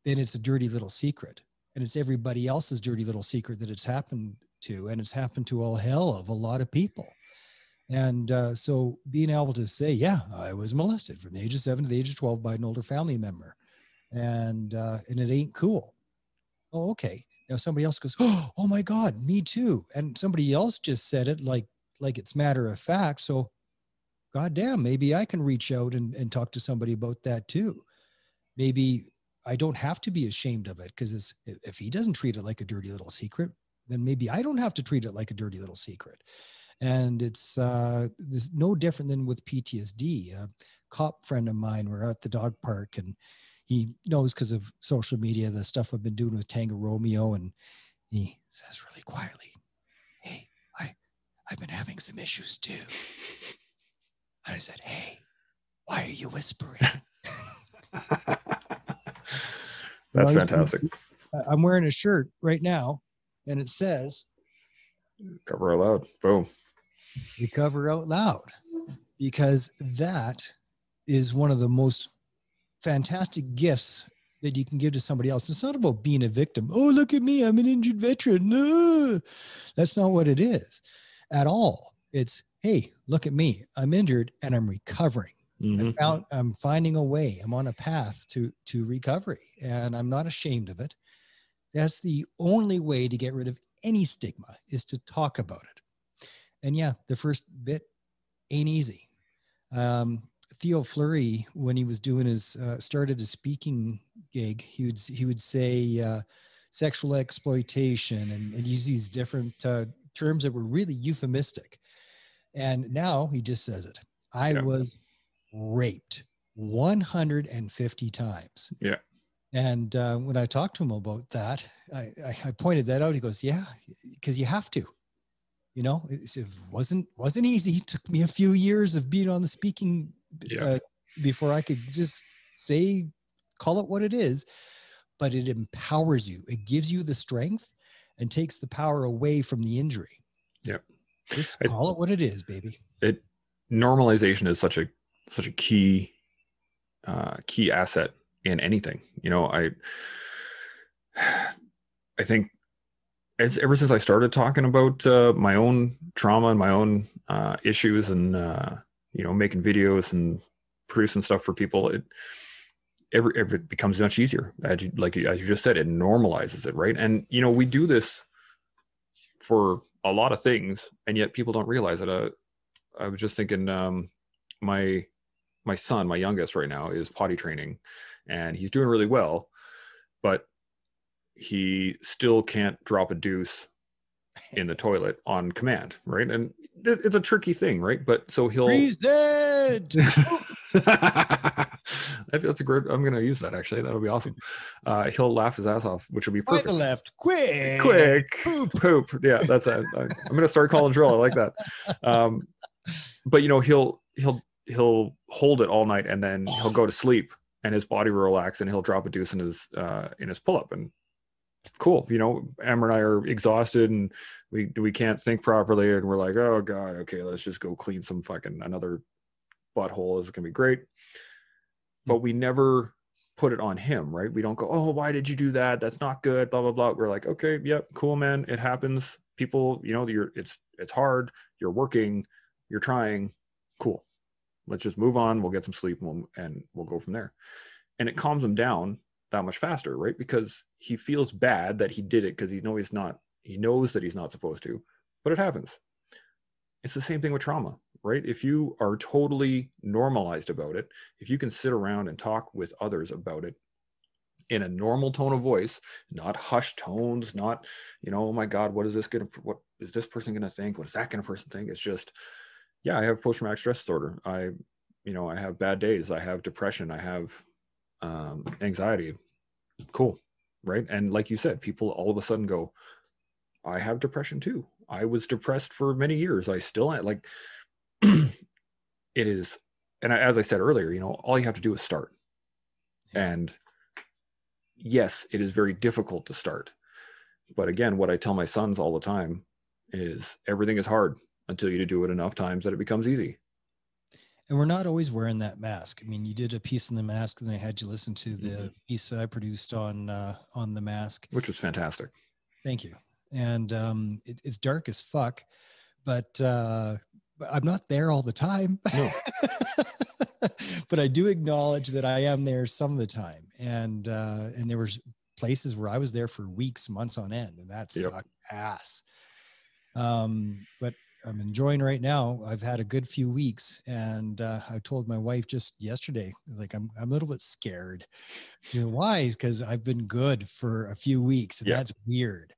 Speaker 3: then it's a dirty little secret, and it's everybody else's dirty little secret that it's happened to, and it's happened to all hell of a lot of people. And so being able to say, yeah, I was molested from the age of 7 to the age of 12 by an older family member, and it ain't cool. Oh, okay. Now somebody else goes, oh my God, me too. And somebody else just said it like it's matter of fact. So goddamn, maybe I can reach out and talk to somebody about that too. Maybe I don't have to be ashamed of it, because if he doesn't treat it like a dirty little secret, then maybe I don't have to treat it like a dirty little secret. And it's no different than with PTSD. A cop friend of mine, we're at the dog park, and he knows because of social media the stuff I've been doing with Tango Romeo, and he says really quietly, hey, I've been having some issues too. And I said, hey, why are you whispering?
Speaker 2: That's fantastic.
Speaker 3: I'm wearing a shirt right now, and it says,
Speaker 2: Cover Out Loud. Boom.
Speaker 3: Recover Out Loud, because that is one of the most fantastic gifts that you can give to somebody else. It's not about being a victim. Oh, look at me, I'm an injured veteran. That's not what it is at all. It's, hey, look at me, I'm injured and I'm recovering. Mm-hmm. I'm finding a way. I'm on a path to recovery, and I'm not ashamed of it. That's the only way to get rid of any stigma, is to talk about it. And yeah, the first bit ain't easy. Theo Fleury, when he was doing his started his speaking gig, he would say sexual exploitation and use these different terms that were really euphemistic. And now he just says it. I was raped 150 times.
Speaker 2: Yeah.
Speaker 3: And when I talked to him about that, I pointed that out. He goes, yeah, because you have to. It wasn't easy. It took me a few years of being on the speaking before I could just call it what it is. But it empowers you. It gives you the strength and takes the power away from the injury. Yeah. Just call it what it is, baby.
Speaker 2: Normalization is such a key asset in anything. I think ever since I started talking about my own trauma and my own issues, and making videos and producing stuff for people, it becomes much easier. As you just said, it normalizes it, right? And we do this for a lot of things, and yet people don't realize it. I was just thinking, my son, my youngest right now, is potty training, and he's doing really well. but he still can't drop a deuce in the toilet on command, right? And it's a tricky thing, right? But so
Speaker 3: He's dead.
Speaker 2: That's a great. I'm going to use that actually. That'll be awesome. He'll laugh his ass off, which will be perfect.
Speaker 3: By the left, quick,
Speaker 2: poop. Yeah, that's it. I'm going to start calling drill. I like that. But you know, he'll hold it all night, and then he'll go to sleep, and his body will relax, and he'll drop a deuce in his pull up, and cool. You know, Amber and I are exhausted, and we can't think properly, and we're like, oh god, okay, let's just go clean some fucking another butthole. It's gonna be great. But we never put it on him, right? We don't go, oh, why did you do that? That's not good, blah blah blah. We're like, okay, yep, cool, man, it happens. People, you know, it's hard, you're working, you're trying, cool, let's just move on, we'll get some sleep, and we'll go from there. And it calms him down that much faster, right? Because he feels bad that he did it, because he knows that he's not supposed to, but it happens. It's the same thing with trauma, right? If you are totally normalized about it, if you can sit around and talk with others about it in a normal tone of voice, not hushed tones, not, you know, oh my god, what is this person gonna think, what is that gonna person think? It's just, yeah, I have post-traumatic stress disorder, I have bad days, I have depression, I have anxiety. Cool, right? And like you said, people all of a sudden go, I have depression too. I was depressed for many years. I still am. Like, it is, and as I said earlier, you know, all you have to do is start. And yes, it is very difficult to start. But again, what I tell my sons all the time is everything is hard until you do it enough times that it becomes easy.
Speaker 3: And we're not always wearing that mask. I mean, you did a piece on the mask, and I had you listen to the piece I produced on the mask,
Speaker 2: which was fantastic.
Speaker 3: Thank you. And it's dark as fuck, but I'm not there all the time. No. But I do acknowledge that I am there some of the time. And there was places where I was there for weeks, months on end, and that sucked ass. But I'm enjoying right now. I've had a good few weeks, and I told my wife just yesterday, like, I'm a little bit scared. You know, why? Because I've been good for a few weeks, and that's weird.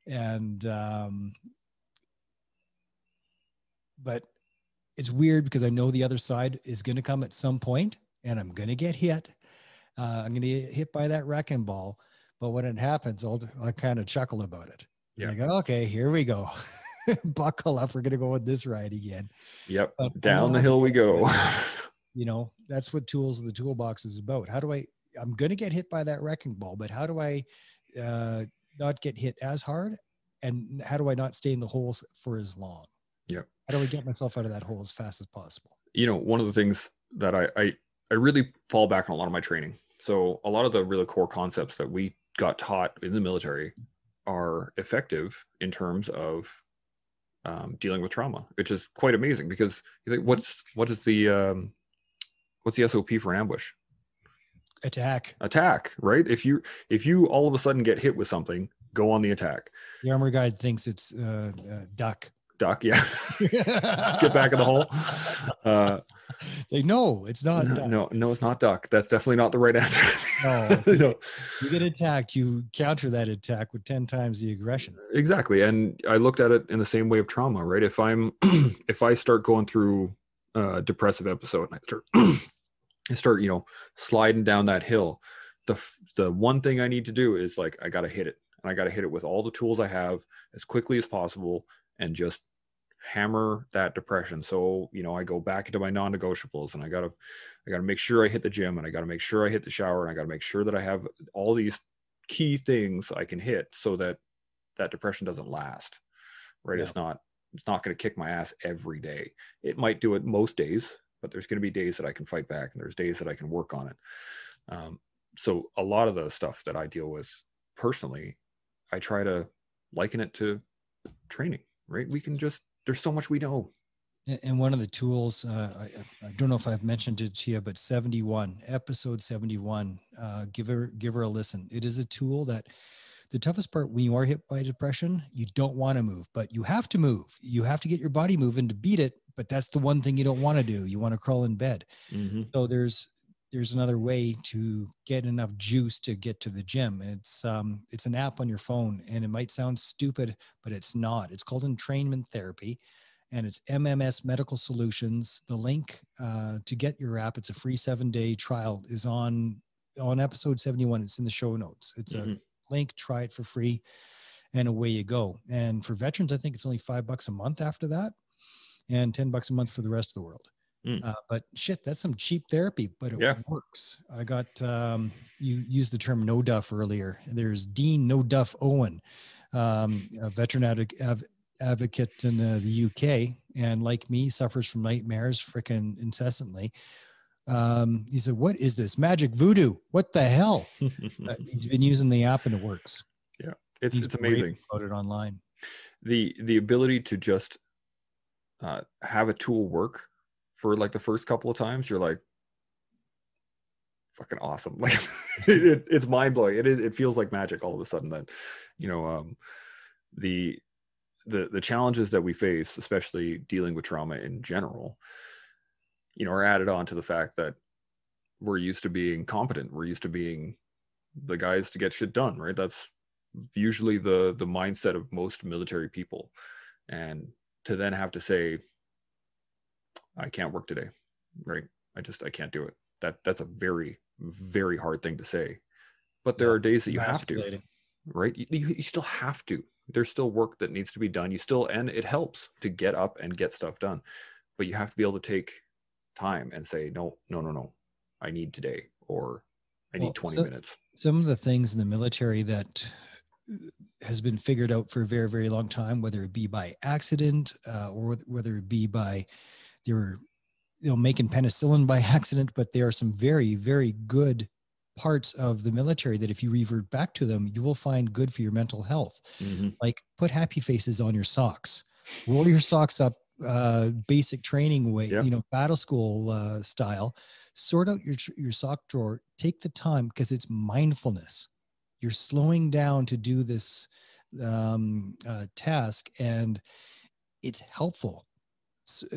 Speaker 3: And but it's weird because I know the other side is going to come at some point, and I'm going to get hit. I'm going to get hit by that wrecking ball. But when it happens, I'll kind of chuckle about it. It's like, okay, here we go. Buckle up. We're going to go on this ride again.
Speaker 2: Yep. But down the hill we go.
Speaker 3: You know, that's what Tools of the Toolbox is about. I'm going to get hit by that wrecking ball, but how do I not get hit as hard? And how do I not stay in the holes for as long?
Speaker 2: Yep.
Speaker 3: How do I get myself out of that hole as fast as possible?
Speaker 2: You know, one of the things that I really fall back on a lot of my training. So a lot of the really core concepts that we got taught in the military are effective in terms of dealing with trauma, which is quite amazing, because you think, what is the SOP for an ambush? Attack, right? If you all of a sudden get hit with something, go on the attack.
Speaker 3: The armor guide thinks it's duck,
Speaker 2: yeah. Get back in the hole.
Speaker 3: No, it's not duck.
Speaker 2: No, it's not duck. That's definitely not the right answer.
Speaker 3: No. You get attacked, you counter that attack with 10 times the aggression.
Speaker 2: Exactly. And I looked at it in the same way of trauma, right? If I start going through a depressive episode, and I start, sliding down that hill, the one thing I need to do is, like, I got to hit it, and I got to hit it with all the tools I have as quickly as possible, and just hammer that depression. So, I go back into my non-negotiables, and I gotta make sure I hit the gym, and I gotta make sure I hit the shower, and I gotta make sure that I have all these key things I can hit, so that depression doesn't last, right? Yeah. It's not going to kick my ass every day. It might do it most days, but there's going to be days that I can fight back, and there's days that I can work on it. So a lot of the stuff that I deal with personally, I try to liken it to training, right? There's so much we know.
Speaker 3: And one of the tools, I don't know if I've mentioned it to you, but episode 71, give her a listen. It is a tool that the toughest part when you are hit by depression, you don't want to move, but you have to move. You have to get your body moving to beat it. But that's the one thing you don't want to do. You want to crawl in bed. Mm-hmm. So there's there's another way to get enough juice to get to the gym. It's an app on your phone, and it might sound stupid, but it's not. It's called entrainment therapy, and it's MMS Medical Solutions. The link to get your app, it's a free 7-day trial, is on episode 71. It's in the show notes. It's a link. Try it for free, and away you go. And for veterans, I think it's only $5 a month after that, and $10 a month for the rest of the world. But shit, that's some cheap therapy, but it works. I got, you used the term no duff earlier. There's Dean No Duff Owen, a veteran advocate in the UK, and like me, suffers from nightmares freaking incessantly. He said, "What is this magic voodoo? What the hell?" He's been using the app and it works.
Speaker 2: Yeah, it's amazing.
Speaker 3: About it online.
Speaker 2: The ability to just have a tool work for like the first couple of times, you're like, fucking awesome. Like it's mind blowing. It feels like magic all of a sudden. That, you know, the challenges that we face, especially dealing with trauma in general, you know, are added on to the fact that we're used to being competent. We're used to being the guys to get shit done, right? That's usually the mindset of most military people. And to then have to say, I can't work today, right? I can't do it. That's a very, very hard thing to say. But there are days that you have to, right? You still have to. There's still work that needs to be done. And it helps to get up and get stuff done. But you have to be able to take time and say, no, I need today, or I need 20 minutes. Some
Speaker 3: of the things in the military that has been figured out for a very, very long time, whether it be by accident or whether it be by they were, making penicillin by accident, but there are some very, very good parts of the military that if you revert back to them, you will find good for your mental health. Like put happy faces on your socks, roll your socks up, basic training way, battle school style, sort out your sock drawer, take the time, because it's mindfulness. You're slowing down to do this task, and it's helpful. So,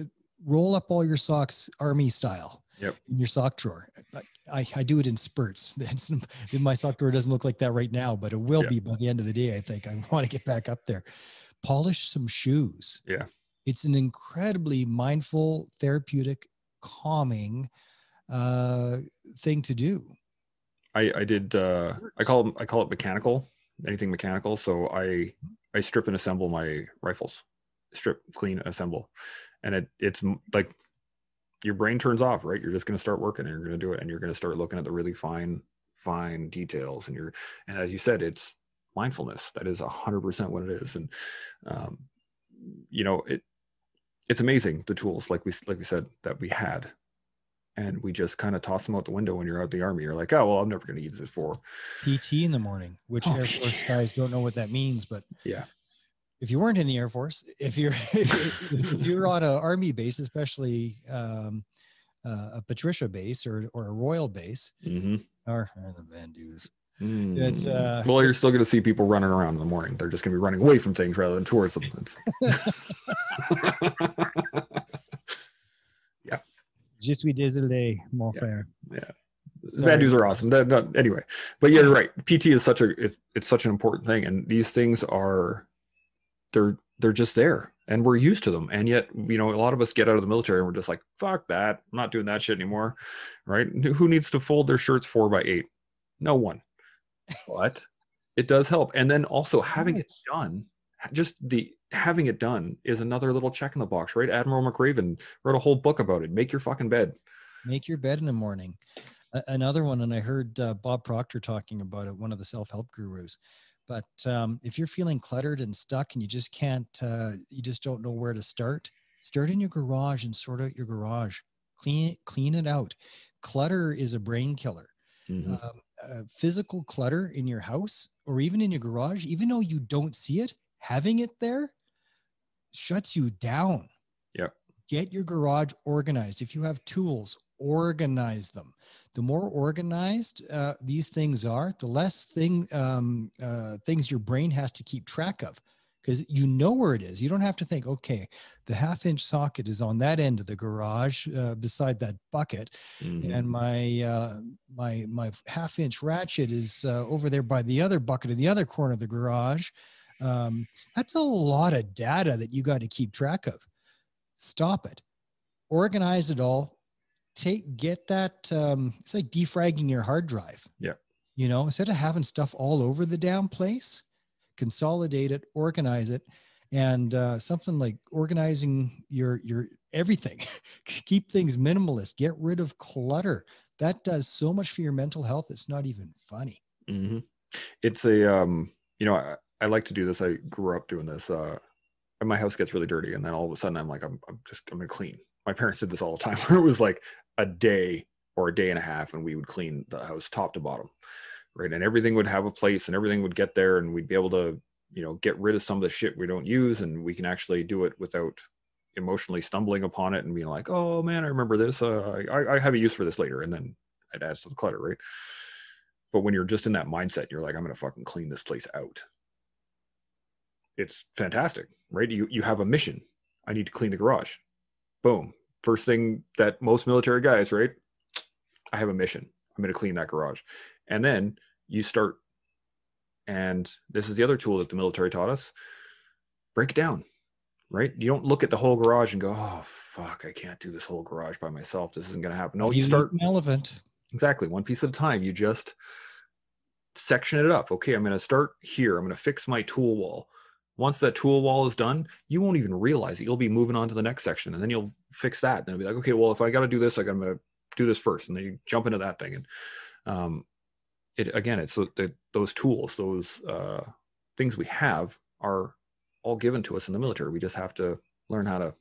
Speaker 3: roll up all your socks army style in your sock drawer. I do it in spurts. My sock drawer doesn't look like that right now, but it will be by the end of the day. I think I want to get back up there. Polish some shoes. Yeah. It's an incredibly mindful, therapeutic, calming thing to do.
Speaker 2: I did, I call it mechanical, anything mechanical. So I strip and assemble my rifles. Strip, clean, assemble. And it's like your brain turns off, right? You're just going to start working and you're going to do it. And you're going to start looking at the really fine details. And as you said, it's mindfulness. That is 100% what it is. And, it's amazing, the tools, like we said, that we had. And we just kind of toss them out the window when you're out the Army. You're like, oh, well, I'm never going to use this for
Speaker 3: PT in the morning, which Air Force guys don't know what that means. But if you weren't in the Air Force, if you're on an Army base, especially a Patricia base or a Royal base, or the Van Dues.
Speaker 2: Well, you're still going to see people running around in the morning. They're just going to be running away from things rather than towards them.
Speaker 3: Je suis désolé, mon frère.
Speaker 2: Yeah. Van Dues are awesome. Anyway, but yeah, you're right. PT is it's such an important thing, and these things are they're just there, and we're used to them. And yet, a lot of us get out of the military and we're just like, fuck that, I'm not doing that shit anymore, right? Who needs to fold their shirts 4x8? No one. But it does help. And then also having it done, having it done is another little check in the box, right? Admiral McRaven wrote a whole book about it. Make your fucking bed.
Speaker 3: Make your bed in the morning. Another one, and I heard Bob Proctor talking about it, one of the self-help gurus. But if you're feeling cluttered and stuck and you just can't, you just don't know where to start in your garage and sort out your garage. Clean it out. Clutter is a brain killer. Physical clutter in your house or even in your garage, even though you don't see it, having it there shuts you down. Get your garage organized. If you have tools, organize them. The more organized these things are, the less things your brain has to keep track of, because you know where it is. You don't have to think, okay, the 1/2-inch socket is on that end of the garage beside that bucket, and my my 1/2-inch ratchet is over there by the other bucket in the other corner of the garage. That's a lot of data that you got to keep track of. Stop it. Organize it all. Get that. It's like defragging your hard drive.
Speaker 2: Yeah.
Speaker 3: You know, instead of having stuff all over the damn place, consolidate it, organize it, and something like organizing your everything. Keep things minimalist. Get rid of clutter. That does so much for your mental health. It's not even funny.
Speaker 2: Mm-hmm. It's a I like to do this. I grew up doing this. And my house gets really dirty, and then all of a sudden I'm like, I'm gonna clean. My parents did this all the time. Where it was like a day or a day and a half, and we would clean the house top to bottom, right? And everything would have a place, and everything would get there, and we'd be able to, get rid of some of the shit we don't use, and we can actually do it without emotionally stumbling upon it and being like, oh man, I remember this. I have a use for this later, and then it adds to the clutter, right? But when you're just in that mindset, you're like, I'm gonna fucking clean this place out. It's fantastic, right? You have a mission. I need to clean the garage. Boom. First thing that most military guys, right? I have a mission. I'm going to clean that garage. And then you start, and this is the other tool that the military taught us, break it down, right? You don't look at the whole garage and go, oh, fuck, I can't do this whole garage by myself. This isn't going to happen. No, you start.
Speaker 3: An elephant.
Speaker 2: Exactly. One piece at a time. You just section it up. Okay, I'm going to start here. I'm going to fix my tool wall. Once that tool wall is done, you won't even realize it. You'll be moving on to the next section, and then you'll fix that. And it'll be like, okay, well, if I got to do this, I'm going to do this first. And then you jump into that thing. And it's those tools, those things we have are all given to us in the military. We just have to learn how to,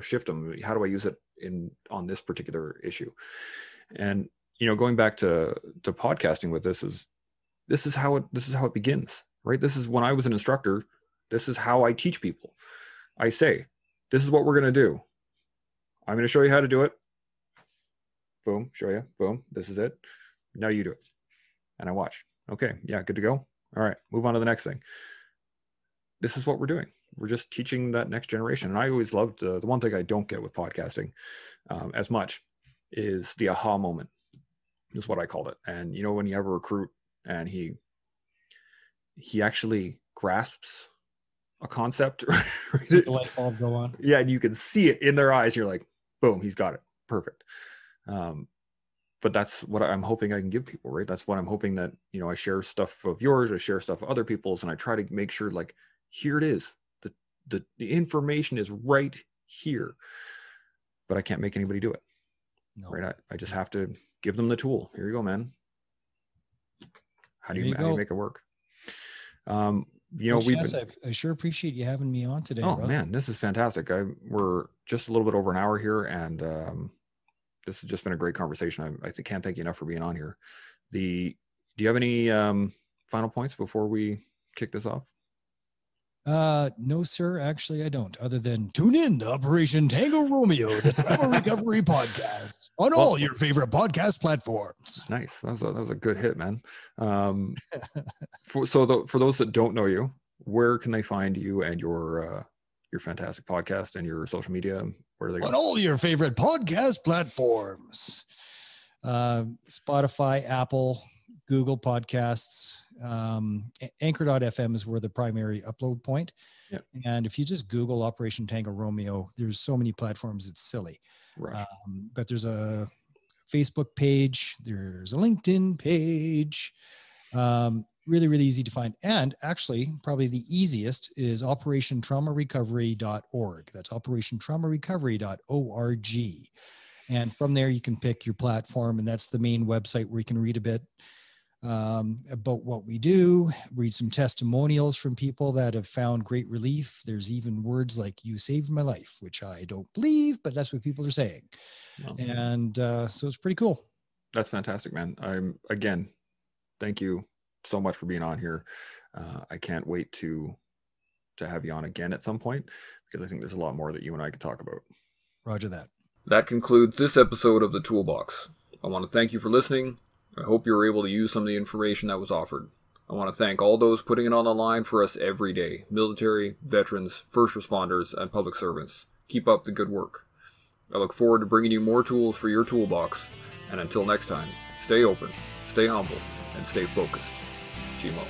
Speaker 2: shift them. How do I use it on this particular issue? And, going back to podcasting with this is how it begins. Right? This is when I was an instructor. This is how I teach people. I say, this is what we're going to do. I'm going to show you how to do it. Boom, show you. Boom, this is it. Now you do it. And I watch. Okay, yeah, good to go. All right, move on to the next thing. This is what we're doing. We're just teaching that next generation. And I always loved the one thing I don't get with podcasting as much is the aha moment, is what I called it. And when you have a recruit and he actually grasps a concept.
Speaker 3: See the light bulb go on.
Speaker 2: Yeah, and you can see it in their eyes. You're like, boom, he's got it. Perfect. But that's what I'm hoping I can give people, right? That's what I'm hoping that, I share stuff of yours, I share stuff of other people's, and I try to make sure, like, here it is. The information is right here. But I can't make anybody do it. No. Right? I just have to give them the tool. Here you go, man. How do you make it work?
Speaker 3: I sure appreciate you having me on today.
Speaker 2: Oh,
Speaker 3: brother.
Speaker 2: Man, this is fantastic. We're just a little bit over an hour here, and this has just been a great conversation. I can't thank you enough for being on here. Do you have any final points before we kick this off?
Speaker 3: No, sir. Actually, I don't. Other than tune in to Operation Tango Romeo, the Travel Recovery Podcast, on all your favorite podcast platforms.
Speaker 2: Nice. That was a good hit, man. For those that don't know you, where can they find you and your fantastic podcast and your social media? Where do they go?
Speaker 3: On all your favorite podcast platforms, Spotify, Apple, Google Podcasts, Anchor.fm is where the primary upload point.
Speaker 2: Yep.
Speaker 3: And if you just Google Operation Tango Romeo, there's so many platforms, it's silly.
Speaker 2: Right.
Speaker 3: But there's a Facebook page, there's a LinkedIn page, really, really easy to find. And actually, probably the easiest is operationtraumarecovery.org. That's operationtraumarecovery.org. And from there, you can pick your platform, and that's the main website where you can read a bit about what we do, read some testimonials from people that have found great relief. There's even words like, you saved my life, which I don't believe, but that's what people are saying. Well, and so it's pretty cool.
Speaker 2: That's fantastic, man. Again, thank you so much for being on here. I can't wait to have you on again at some point, because I think there's a lot more that you and I could talk about.
Speaker 3: Roger that.
Speaker 1: That concludes this episode of The Toolbox. I want to thank you for listening. I hope you were able to use some of the information that was offered. I want to thank all those putting it on the line for us every day. Military, veterans, first responders, and public servants. Keep up the good work. I look forward to bringing you more tools for your toolbox. And until next time, stay open, stay humble, and stay focused. Chimo.